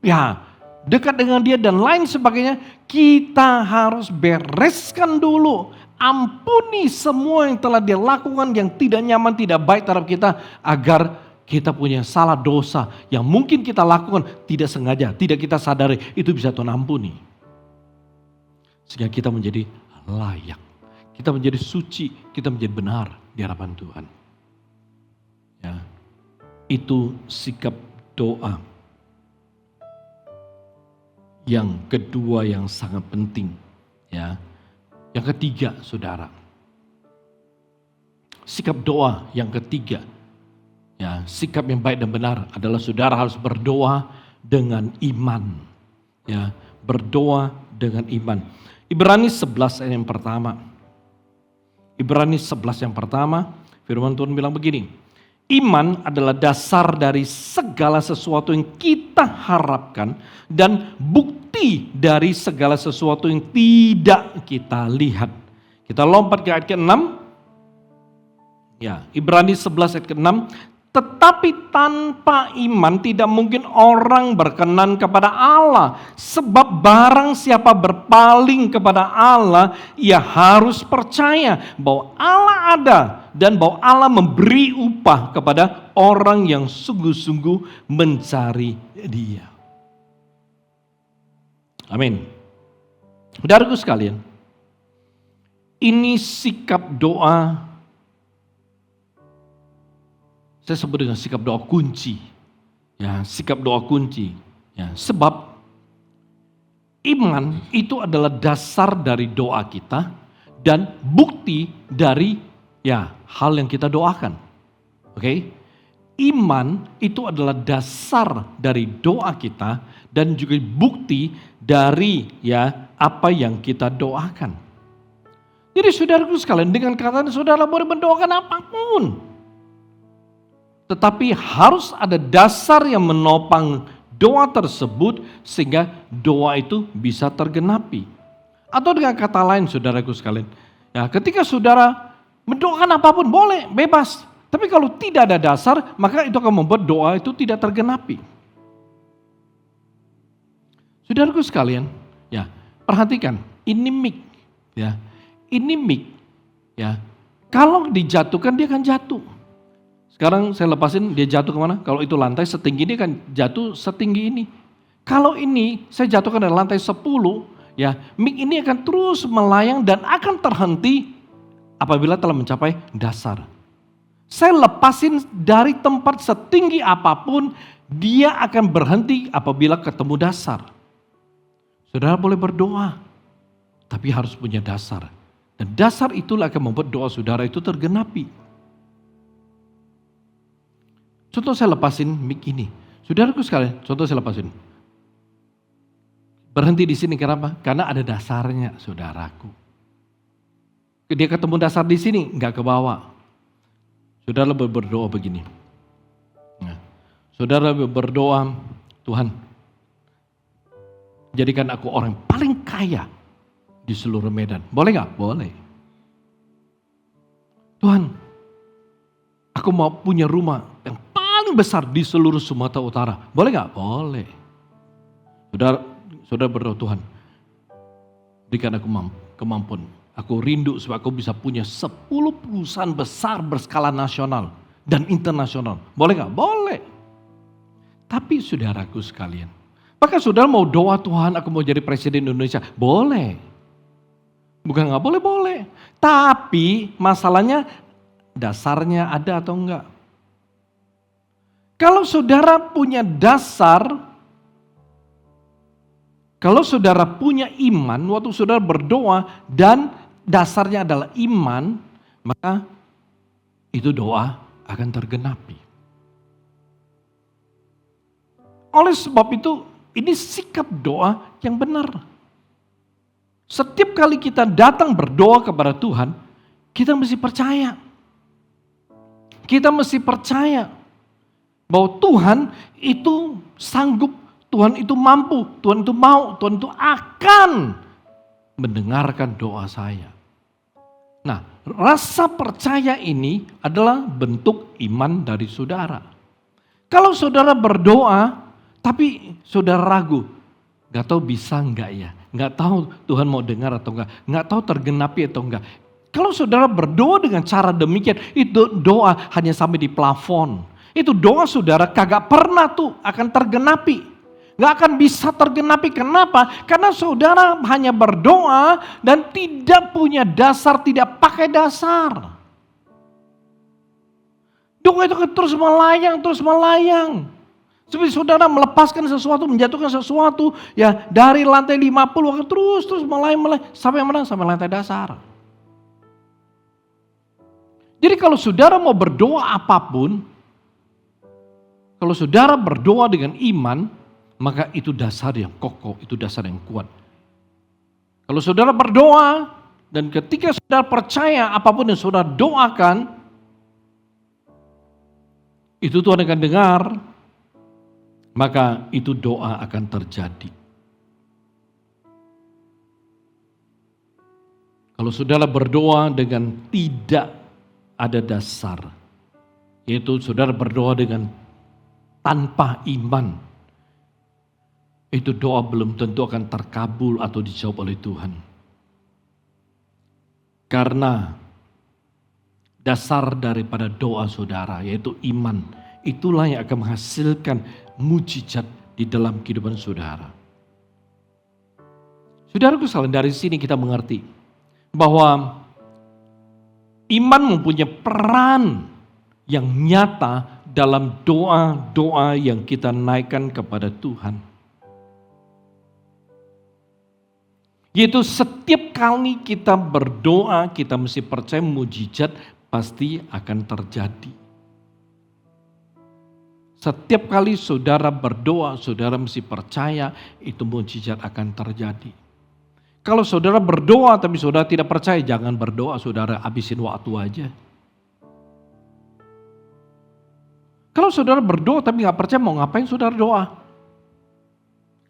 ya dekat dengan dia dan lain sebagainya. Kita harus bereskan dulu, ampuni semua yang telah dia lakukan yang tidak nyaman, tidak baik terhadap kita, agar kita punya salah dosa yang mungkin kita lakukan tidak sengaja, tidak kita sadari, itu bisa Tuhan ampuni. Sehingga kita menjadi layak, kita menjadi suci, kita menjadi benar di hadapan Tuhan. Ya, itu sikap doa. Yang kedua yang sangat penting, ya. Yang ketiga, saudara, sikap doa yang ketiga, ya, sikap yang baik dan benar adalah saudara harus berdoa dengan iman, ya, berdoa dengan iman. Ibrani 11 ayat yang pertama. Ibrani 11 yang pertama, firman Tuhan bilang begini. Iman adalah dasar dari segala sesuatu yang kita harapkan dan bukti dari segala sesuatu yang tidak kita lihat. Kita lompat ke ayat ke-6. Ya, Ibrani 11 ayat ke-6. Tetapi tanpa iman tidak mungkin orang berkenan kepada Allah. Sebab barang siapa berpaling kepada Allah, ia harus percaya bahwa Allah ada dan bahwa Allah memberi upah kepada orang yang sungguh-sungguh mencari Dia. Amin. Saudaraku sekalian, ini sikap doa, saya sebut dengan sikap doa kunci. Ya, sikap doa kunci. Ya, sebab iman itu adalah dasar dari doa kita dan bukti dari ya hal yang kita doakan. Oke? Iman itu adalah dasar dari doa kita dan juga bukti dari ya apa yang kita doakan. Jadi saudaraku sekalian, dengan kata saudara boleh mendoakan apapun. Tetapi harus ada dasar yang menopang doa tersebut sehingga doa itu bisa tergenapi. Atau dengan kata lain saudaraku sekalian, ya ketika saudara mendoakan apapun boleh, bebas. Tapi kalau tidak ada dasar, maka itu akan membuat doa itu tidak tergenapi. Saudaraku sekalian, ya perhatikan, Ini mic, ya. Ini mic, ya. Kalau dijatuhkan dia akan jatuh. Sekarang saya lepasin, dia jatuh kemana? Kalau itu lantai setinggi ini kan jatuh setinggi ini. Kalau ini saya jatuhkan dari lantai 10, ya, mic ini akan terus melayang dan akan terhenti apabila telah mencapai dasar. Saya lepasin dari tempat setinggi apapun, dia akan berhenti apabila ketemu dasar. Saudara boleh berdoa, tapi harus punya dasar. Dan dasar itulah akan membuat doa saudara itu tergenapi. Contoh saya lepasin mic ini. Saudaraku sekalian, contoh saya lepasin. Berhenti di sini kenapa? Karena ada dasarnya, saudaraku. Dia ketemu dasar di sini, enggak ke bawah. Saudara berdoa begini. Nah, saudara berdoa, Tuhan, jadikan aku orang yang paling kaya di seluruh Medan. Boleh gak? Boleh. Tuhan, aku mau punya rumah yang paling besar di seluruh Sumatera Utara. Boleh gak? Boleh. Saudara berdoa, Tuhan, berikan aku kemampuan. Aku rindu supaya aku bisa punya 10 perusahaan besar berskala nasional dan internasional. Boleh gak? Boleh. Tapi saudaraku sekalian, apakah saudara mau doa, Tuhan aku mau jadi presiden Indonesia? Boleh. Bukan gak boleh, boleh. Tapi masalahnya dasarnya ada atau enggak. Kalau saudara punya dasar, kalau saudara punya iman, waktu saudara berdoa dan dasarnya adalah iman, maka itu doa akan tergenapi. Oleh sebab itu, ini sikap doa yang benar. Setiap kali kita datang berdoa kepada Tuhan, kita mesti percaya. Kita mesti percaya bahwa Tuhan itu sanggup, Tuhan itu mampu, Tuhan itu mau, Tuhan itu akan mendengarkan doa saya. Nah, rasa percaya ini adalah bentuk iman dari saudara. Kalau saudara berdoa, tapi saudara ragu, gak tahu bisa enggak ya, gak tahu Tuhan mau dengar atau enggak, gak tahu tergenapi atau enggak. Kalau saudara berdoa dengan cara demikian, itu doa hanya sampai di plafon. Itu doa saudara kagak pernah tuh akan tergenapi. Gak akan bisa tergenapi. Kenapa? Karena saudara hanya berdoa dan tidak punya dasar, tidak pakai dasar. Doa itu akan terus melayang. Seperti saudara melepaskan sesuatu, menjatuhkan sesuatu, ya dari lantai 50 akan terus melayang sampai mana? Sampai lantai dasar. Jadi kalau saudara mau berdoa apapun, kalau saudara berdoa dengan iman, maka itu dasar yang kokoh, itu dasar yang kuat. Kalau saudara berdoa dan ketika saudara percaya apapun yang saudara doakan, itu Tuhan akan dengar, maka itu doa akan terjadi. Kalau saudara berdoa dengan tidak ada dasar, yaitu saudara berdoa dengan tanpa iman, itu doa belum tentu akan terkabul atau dijawab oleh Tuhan. Karena dasar daripada doa saudara yaitu iman, itulah yang akan menghasilkan mujizat di dalam kehidupan saudara. Saudaraku sekalian, dari sini kita mengerti bahwa iman mempunyai peran yang nyata dalam doa-doa yang kita naikkan kepada Tuhan. Yaitu setiap kali kita berdoa, kita mesti percaya mujizat pasti akan terjadi. Setiap kali saudara berdoa, saudara mesti percaya itu mujizat akan terjadi. Kalau saudara berdoa tapi saudara tidak percaya, jangan berdoa, saudara habisin waktu aja. Kalau saudara berdoa tapi gak percaya, mau ngapain saudara doa?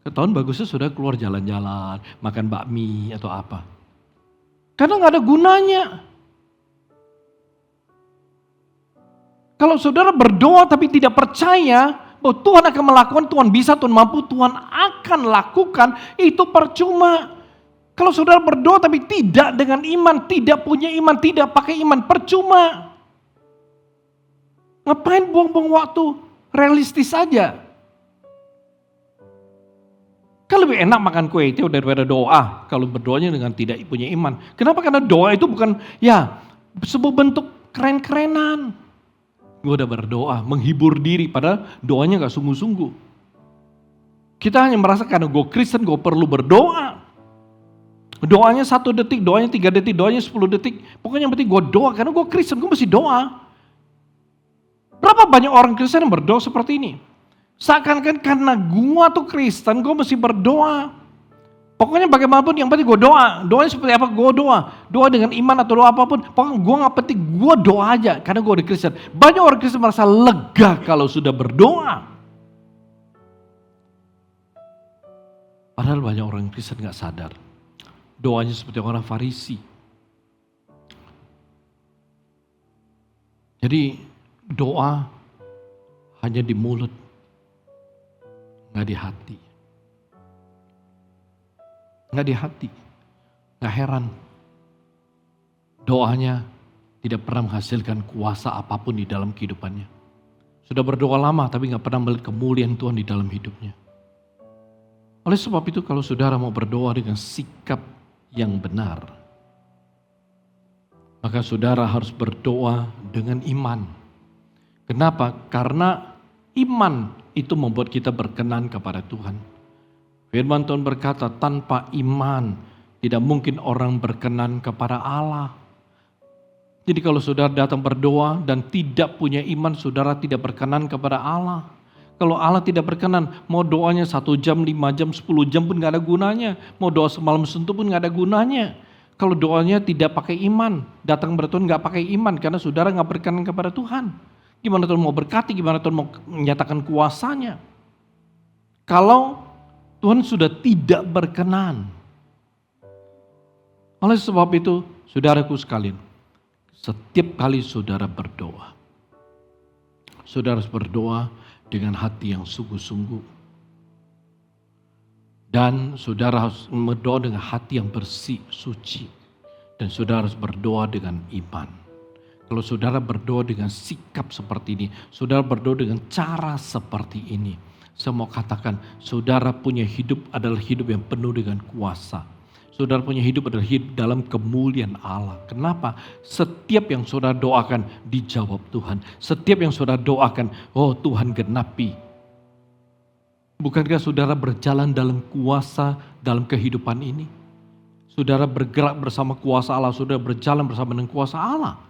Ketahuan bagusnya sudah keluar jalan-jalan, makan bakmi atau apa. Karena gak ada gunanya. Kalau saudara berdoa tapi tidak percaya bahwa Tuhan akan melakukan, Tuhan bisa, Tuhan mampu, Tuhan akan lakukan, itu percuma. Kalau saudara berdoa tapi tidak dengan iman, tidak punya iman, tidak pakai iman, percuma. Ngapain buang-buang waktu? Realistis saja. Kan lebih enak makan kue itu daripada doa. Kalau berdoanya dengan tidak punya iman. Kenapa? Karena doa itu bukan sebuah bentuk keren-kerenan. Gue udah berdoa, menghibur diri, padahal doanya gak sungguh-sungguh. Kita hanya merasa karena gue Kristen, gue perlu berdoa. Doanya 1 detik, doanya 3 detik, doanya 10 detik. Pokoknya yang penting gue doa, karena gue Kristen, gue mesti doa. Berapa banyak orang Kristen yang berdoa seperti ini? Seakan-akan karena gue tuh Kristen, gue mesti berdoa. Pokoknya bagaimanapun yang penting gue doa. Doanya seperti apa? Gue doa. Doa dengan iman atau doa apapun. Pokoknya gue gak penting, gue doa aja. Karena gue udah Kristen. Banyak orang Kristen merasa lega kalau sudah berdoa. Padahal banyak orang Kristen gak sadar. Doanya seperti orang Farisi. Jadi doa hanya di mulut, gak di hati. Gak di hati. Gak heran. Doanya tidak pernah menghasilkan kuasa apapun di dalam kehidupannya. Sudah berdoa lama tapi gak pernah melihat kemuliaan Tuhan di dalam hidupnya. Oleh sebab itu kalau saudara mau berdoa dengan sikap yang benar, maka saudara harus berdoa dengan iman. Kenapa? Karena iman itu membuat kita berkenan kepada Tuhan. Firman Tuhan berkata, tanpa iman tidak mungkin orang berkenan kepada Allah. Jadi kalau saudara datang berdoa dan tidak punya iman, saudara tidak berkenan kepada Allah. Kalau Allah tidak berkenan, mau doanya 1 jam, 5 jam, 10 jam pun gak ada gunanya. Mau doa semalam suntuk pun gak ada gunanya. Kalau doanya tidak pakai iman, datang kepada Tuhan gak pakai iman, karena saudara gak berkenan kepada Tuhan. Gimana Tuhan mau berkati, gimana Tuhan mau menyatakan kuasanya. Kalau Tuhan sudah tidak berkenan. Oleh sebab itu, saudaraku sekalian, setiap kali saudara berdoa, saudara harus berdoa dengan hati yang sungguh-sungguh. Dan saudara harus berdoa dengan hati yang bersih, suci. Dan saudara harus berdoa dengan iman. Kalau saudara berdoa dengan sikap seperti ini, saudara berdoa dengan cara seperti ini, saya mau katakan, saudara punya hidup adalah hidup yang penuh dengan kuasa. Saudara punya hidup adalah hidup dalam kemuliaan Allah. Kenapa? Setiap yang saudara doakan dijawab Tuhan. Setiap yang saudara doakan, oh Tuhan genapi. Bukankah saudara berjalan dalam kuasa dalam kehidupan ini? Saudara bergerak bersama kuasa Allah, saudara berjalan bersama dengan kuasa Allah.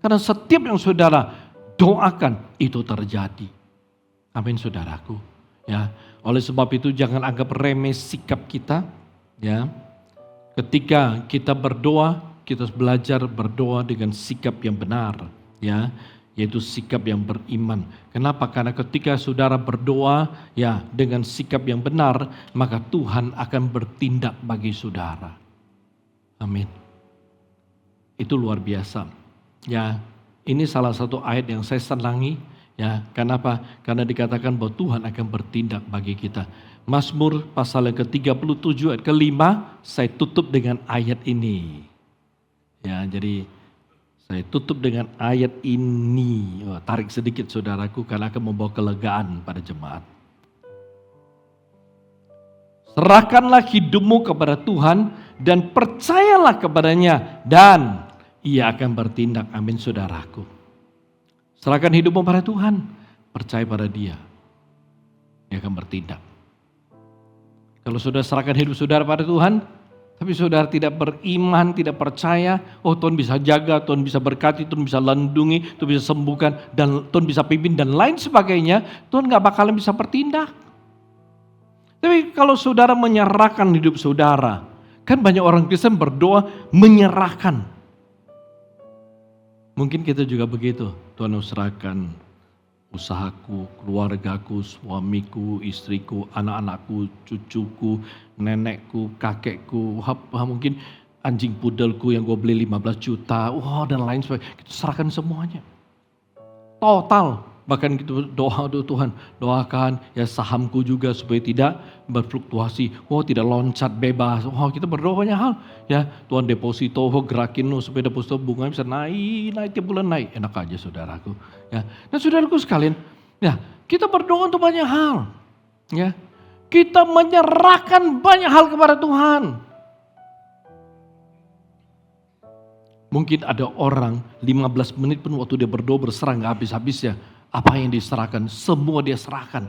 Karena setiap yang saudara doakan itu terjadi. Amin saudaraku. Ya, oleh sebab itu jangan anggap remeh sikap kita. Ya, ketika kita berdoa, kita harus belajar berdoa dengan sikap yang benar. Ya, yaitu sikap yang beriman. Kenapa? Karena ketika saudara berdoa ya dengan sikap yang benar, maka Tuhan akan bertindak bagi saudara. Amin. Itu luar biasa. Ya, ini salah satu ayat yang saya senangi. Ya, kenapa? Karena dikatakan bahwa Tuhan akan bertindak bagi kita. Mazmur pasal yang ke-37 ayat ke-5, saya tutup dengan ayat ini. Ya, jadi saya tutup dengan ayat ini. Tarik sedikit saudaraku karena akan membawa kelegaan pada jemaat. Serahkanlah hidupmu kepada Tuhan dan percayalah kepadanya dan Ia akan bertindak. Amin saudaraku. Serahkan hidupmu pada Tuhan, percaya pada Dia. Dia akan bertindak. Kalau sudah serahkan hidup saudara pada Tuhan, tapi saudara tidak beriman, tidak percaya, oh Tuhan bisa jaga, Tuhan bisa berkati, Tuhan bisa lindungi, Tuhan bisa sembuhkan, dan Tuhan bisa pimpin dan lain sebagainya, Tuhan gak bakalan bisa bertindak. Tapi kalau saudara menyerahkan hidup saudara, kan banyak orang Kristen berdoa menyerahkan. Mungkin kita juga begitu, Tuhan serahkan usahaku, keluargaku, suamiku, istriku, anak-anakku, cucuku, nenekku, kakekku, mungkin anjing pudelku yang gue beli 15 juta, dan lain sebagainya. Kita serahkan semuanya. Total, Bahkan gitu doa Tuhan, doakan ya sahamku juga supaya tidak berfluktuasi. Tidak loncat bebas. Kita berdoa banyak hal. Ya Tuhan deposito, gerakin supaya deposito bunganya bisa naik tiap bulan naik. Enak aja saudaraku. Ya, nah saudaraku sekalian, ya kita berdoa untuk banyak hal. Ya, kita menyerahkan banyak hal kepada Tuhan. Mungkin ada orang 15 menit pun waktu dia berdoa berserah gak habis-habisnya. Apa yang diserahkan, semua dia serahkan.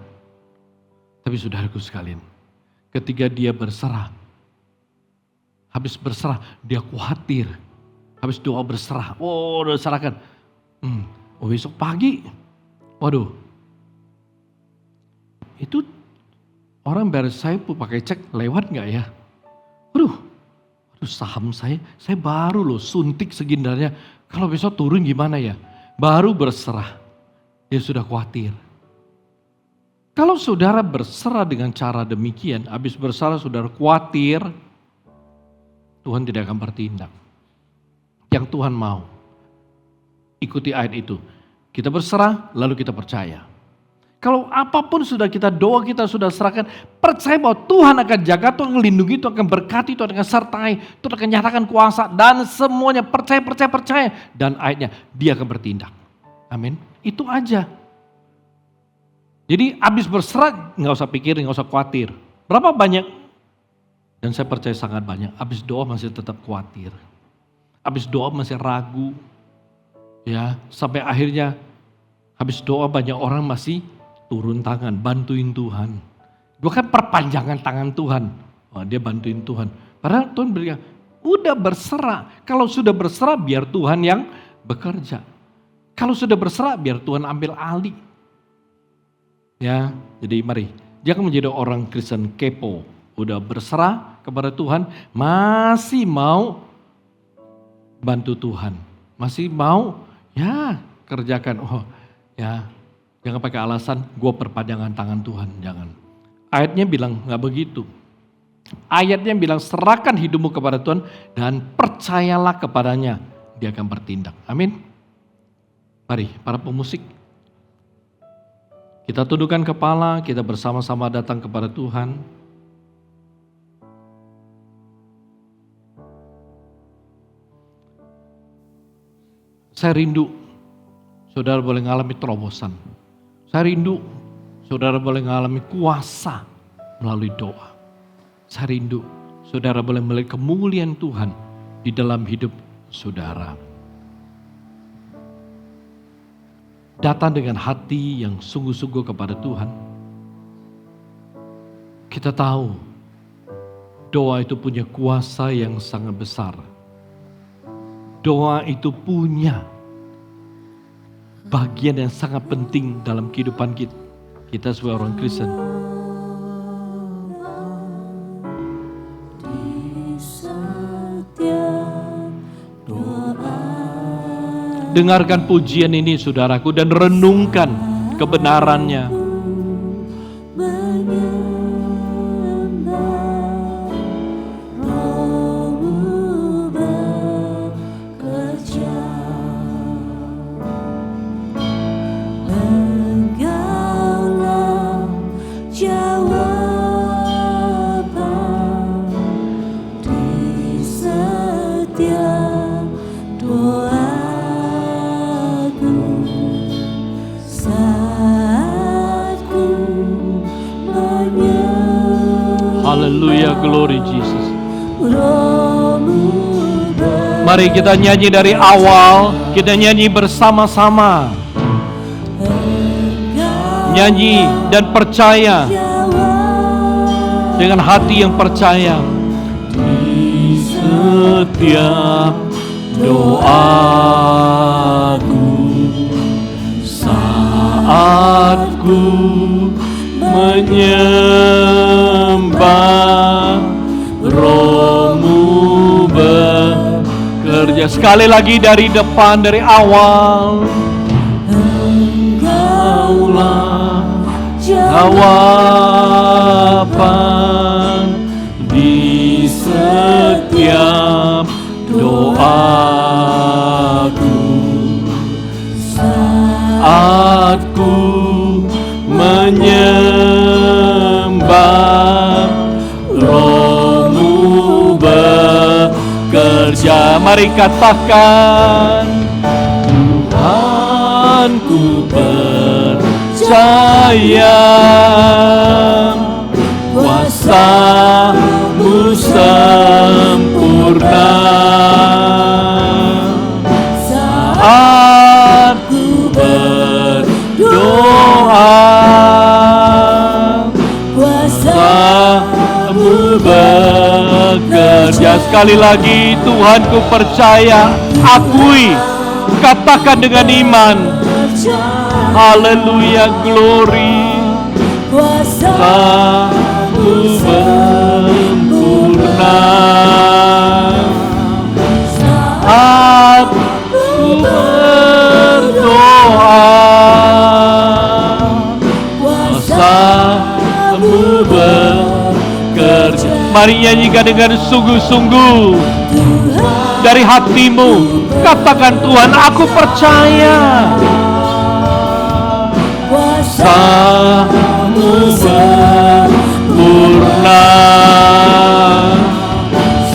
Tapi saudaraku sekalian, ketika dia berserah, habis berserah dia khawatir. Habis doa berserah, udah serahkan. Besok pagi, waduh. Itu orang bayar saya pakai cek lewat gak ya? Waduh. Saham saya baru loh suntik segindarnya. Kalau besok turun gimana ya? Baru berserah, dia sudah khawatir. Kalau saudara berserah dengan cara demikian, habis berserah saudara khawatir, Tuhan tidak akan bertindak. Yang Tuhan mau, ikuti ayat itu. Kita berserah, lalu kita percaya. Kalau apapun sudah kita doa, kita sudah serahkan, percaya bahwa Tuhan akan jaga, Tuhan akan lindungi, Tuhan akan berkati, Tuhan akan sertai, Tuhan akan nyatakan kuasa, dan semuanya percaya. Dan ayatnya, dia akan bertindak. Amin. Itu aja. Jadi habis berserah, gak usah pikir, gak usah khawatir. Berapa banyak? Dan saya percaya sangat banyak, habis doa masih tetap khawatir. Habis doa masih ragu. Ya, sampai akhirnya habis doa banyak orang masih turun tangan, bantuin Tuhan. Gue kan perpanjangan tangan Tuhan. Dia bantuin Tuhan. Padahal Tuhan bilang, udah berserah. Kalau sudah berserah biar Tuhan yang bekerja. Kalau sudah berserah biar Tuhan ambil alih. Ya, jadi mari. Jangan menjadi orang Kristen kepo. Udah berserah kepada Tuhan, masih mau bantu Tuhan. Masih mau, ya kerjakan. Jangan pakai alasan gue perpanjangan tangan Tuhan, jangan. Ayatnya bilang gak begitu. Ayatnya bilang serahkan hidupmu kepada Tuhan dan percayalah kepadanya, dia akan bertindak. Amin. Mari para pemusik, kita tundukkan kepala, kita bersama-sama datang kepada Tuhan. Saya rindu saudara boleh mengalami terobosan. Saya rindu saudara boleh mengalami kuasa melalui doa. Saya rindu saudara boleh melihat kemuliaan Tuhan di dalam hidup saudara. Datang dengan hati yang sungguh-sungguh kepada Tuhan. Kita tahu doa itu punya kuasa yang sangat besar. Doa itu punya bagian yang sangat penting dalam kehidupan kita sebagai orang Kristen. Dengarkan pujian ini saudaraku dan renungkan kebenarannya. Haleluya, glory Jesus. Mari kita nyanyi dari awal, kita nyanyi bersama-sama. Nyanyi dan percaya dengan hati yang percaya. Di setiap doaku, saat ku menyembah, Roh-Mu bekerja. Sekali lagi dari depan, dari awal. Engkaulah jawaban di setiap doaku, saat ku aku menyembah, Roh-Mu bekerja. Mari katakan, Tuhan ku percaya, kuasa-Mu sempurna. Saat ku berdoa, kuasa-Mu bekerja. Sekali lagi, Tuhan ku percaya, akui, katakan dengan iman. Haleluya, glory. Kuasa-Mu sempurna. Saat ku berdoa, kuasa-Mu bekerja. Mari nyanyikan dengan sungguh-sungguh dari hatimu. Katakan, Tuhan, aku percaya. Kuasa-Mu sempurna.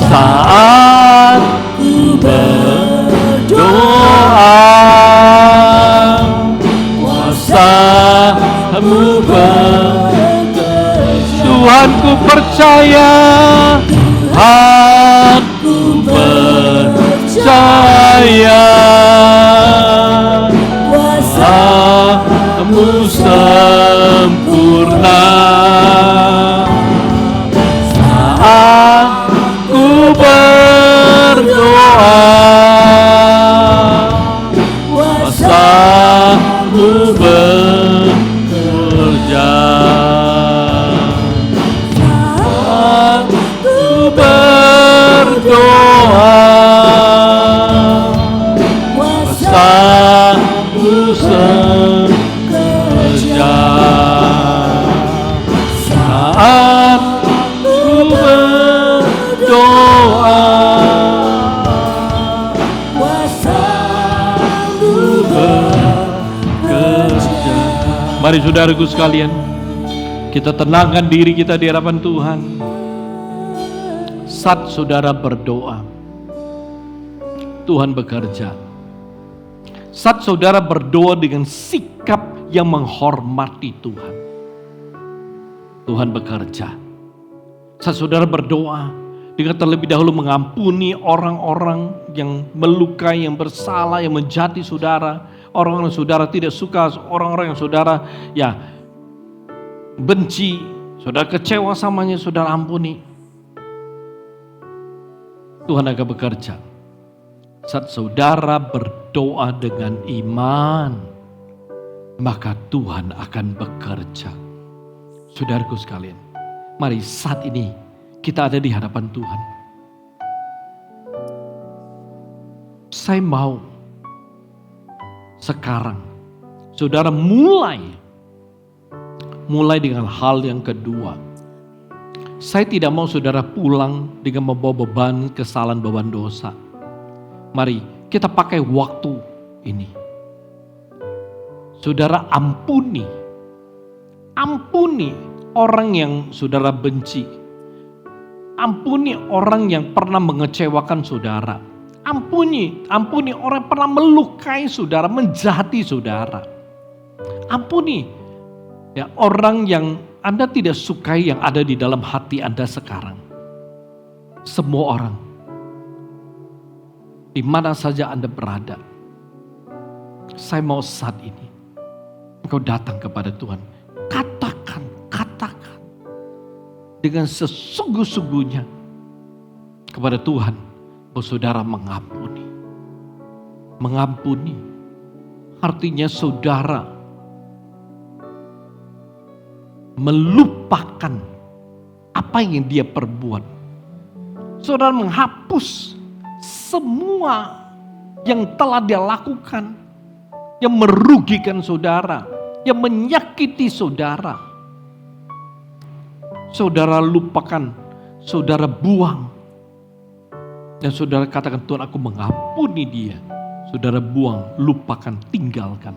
Saat ku berdoa, kuasa-Mu bekerja. Tuhan, ku percaya. Aku percaya. Kuasa-Mu sempurna. Saat ku berdoa, kuasa-Mu bekerja. Saat ku berdoa, kuasa-Mu bekerja. Saat ku berdoa, kuasa-Mu bekerja. Mari saudaraku sekalian, kita tenangkan diri kita di hadapan Tuhan. Saat saudara berdoa, Tuhan bekerja. Saat saudara berdoa dengan sikap yang menghormati Tuhan, Tuhan bekerja. Saat saudara berdoa dengan terlebih dahulu mengampuni orang-orang yang melukai, yang bersalah, yang menjati saudara, orang-orang yang saudara tidak suka, orang-orang yang saudara benci, saudara kecewa samanya, saudara ampuni. Tuhan akan bekerja. Saat saudara berdoa dengan iman, maka Tuhan akan bekerja. Saudaraku sekalian, mari saat ini kita ada di hadapan Tuhan. Saya mau sekarang saudara mulai dengan hal yang kedua. Saya tidak mau saudara pulang dengan membawa beban kesalahan, beban dosa. Mari kita pakai waktu ini. Saudara ampuni orang yang saudara benci. Ampuni orang yang pernah mengecewakan saudara. Ampuni orang yang pernah melukai saudara, menjahati saudara. Ampuni orang yang Anda tidak sukai yang ada di dalam hati Anda sekarang. Semua orang, di mana saja Anda berada, saya mau saat ini engkau datang kepada Tuhan. Katakan dengan sesungguh-sungguhnya kepada Tuhan bahwa saudara mengampuni. Mengampuni artinya saudara melupakan apa yang dia perbuat. Saudara menghapus semua yang telah dia lakukan, yang merugikan saudara, yang menyakiti saudara. Saudara lupakan, saudara buang. Dan saudara katakan, Tuhan, aku mengampuni dia. Saudara buang, lupakan, tinggalkan.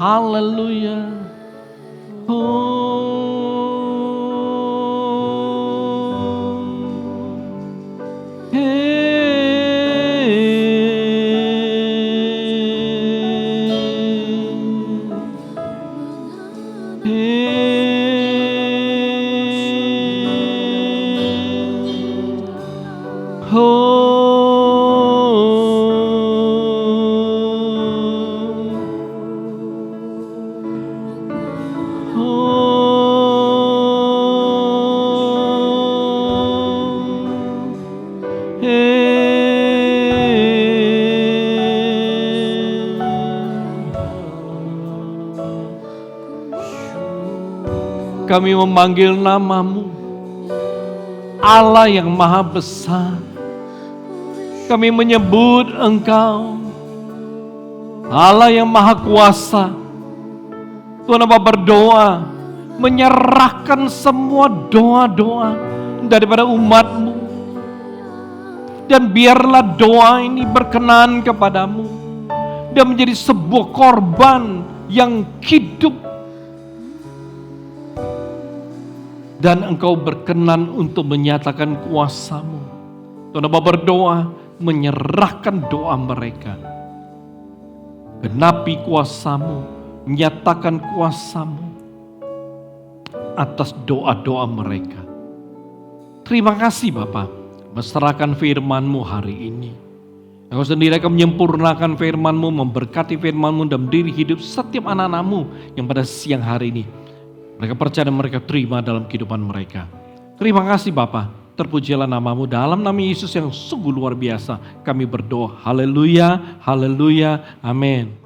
Haleluya. Kami memanggil nama-Mu, Allah yang maha besar, Kami menyebut Engkau Allah yang Maha Kuasa. Tuhan, Bapa berdoa, menyerahkan semua doa-doa daripada umat-Mu. Dan biarlah doa ini berkenan kepadamu dan menjadi sebuah korban yang hidup. Dan Engkau berkenan untuk menyatakan kuasa-Mu. Tuhan, Bapa berdoa, menyerahkan doa mereka. Genapi kuasa-Mu, nyatakan kuasa-Mu atas doa-doa mereka. Terima kasih Bapa, menyerahkan firman-Mu hari ini. Engkau sendiri akan menyempurnakan firman-Mu, memberkati firman-Mu dalam diri hidup setiap anak-anak-Mu yang pada siang hari ini mereka percaya dan mereka terima dalam kehidupan mereka. Terima kasih Bapa, terpujilah nama-Mu dalam nama Yesus yang sungguh luar biasa. Kami berdoa, haleluya, haleluya, amin.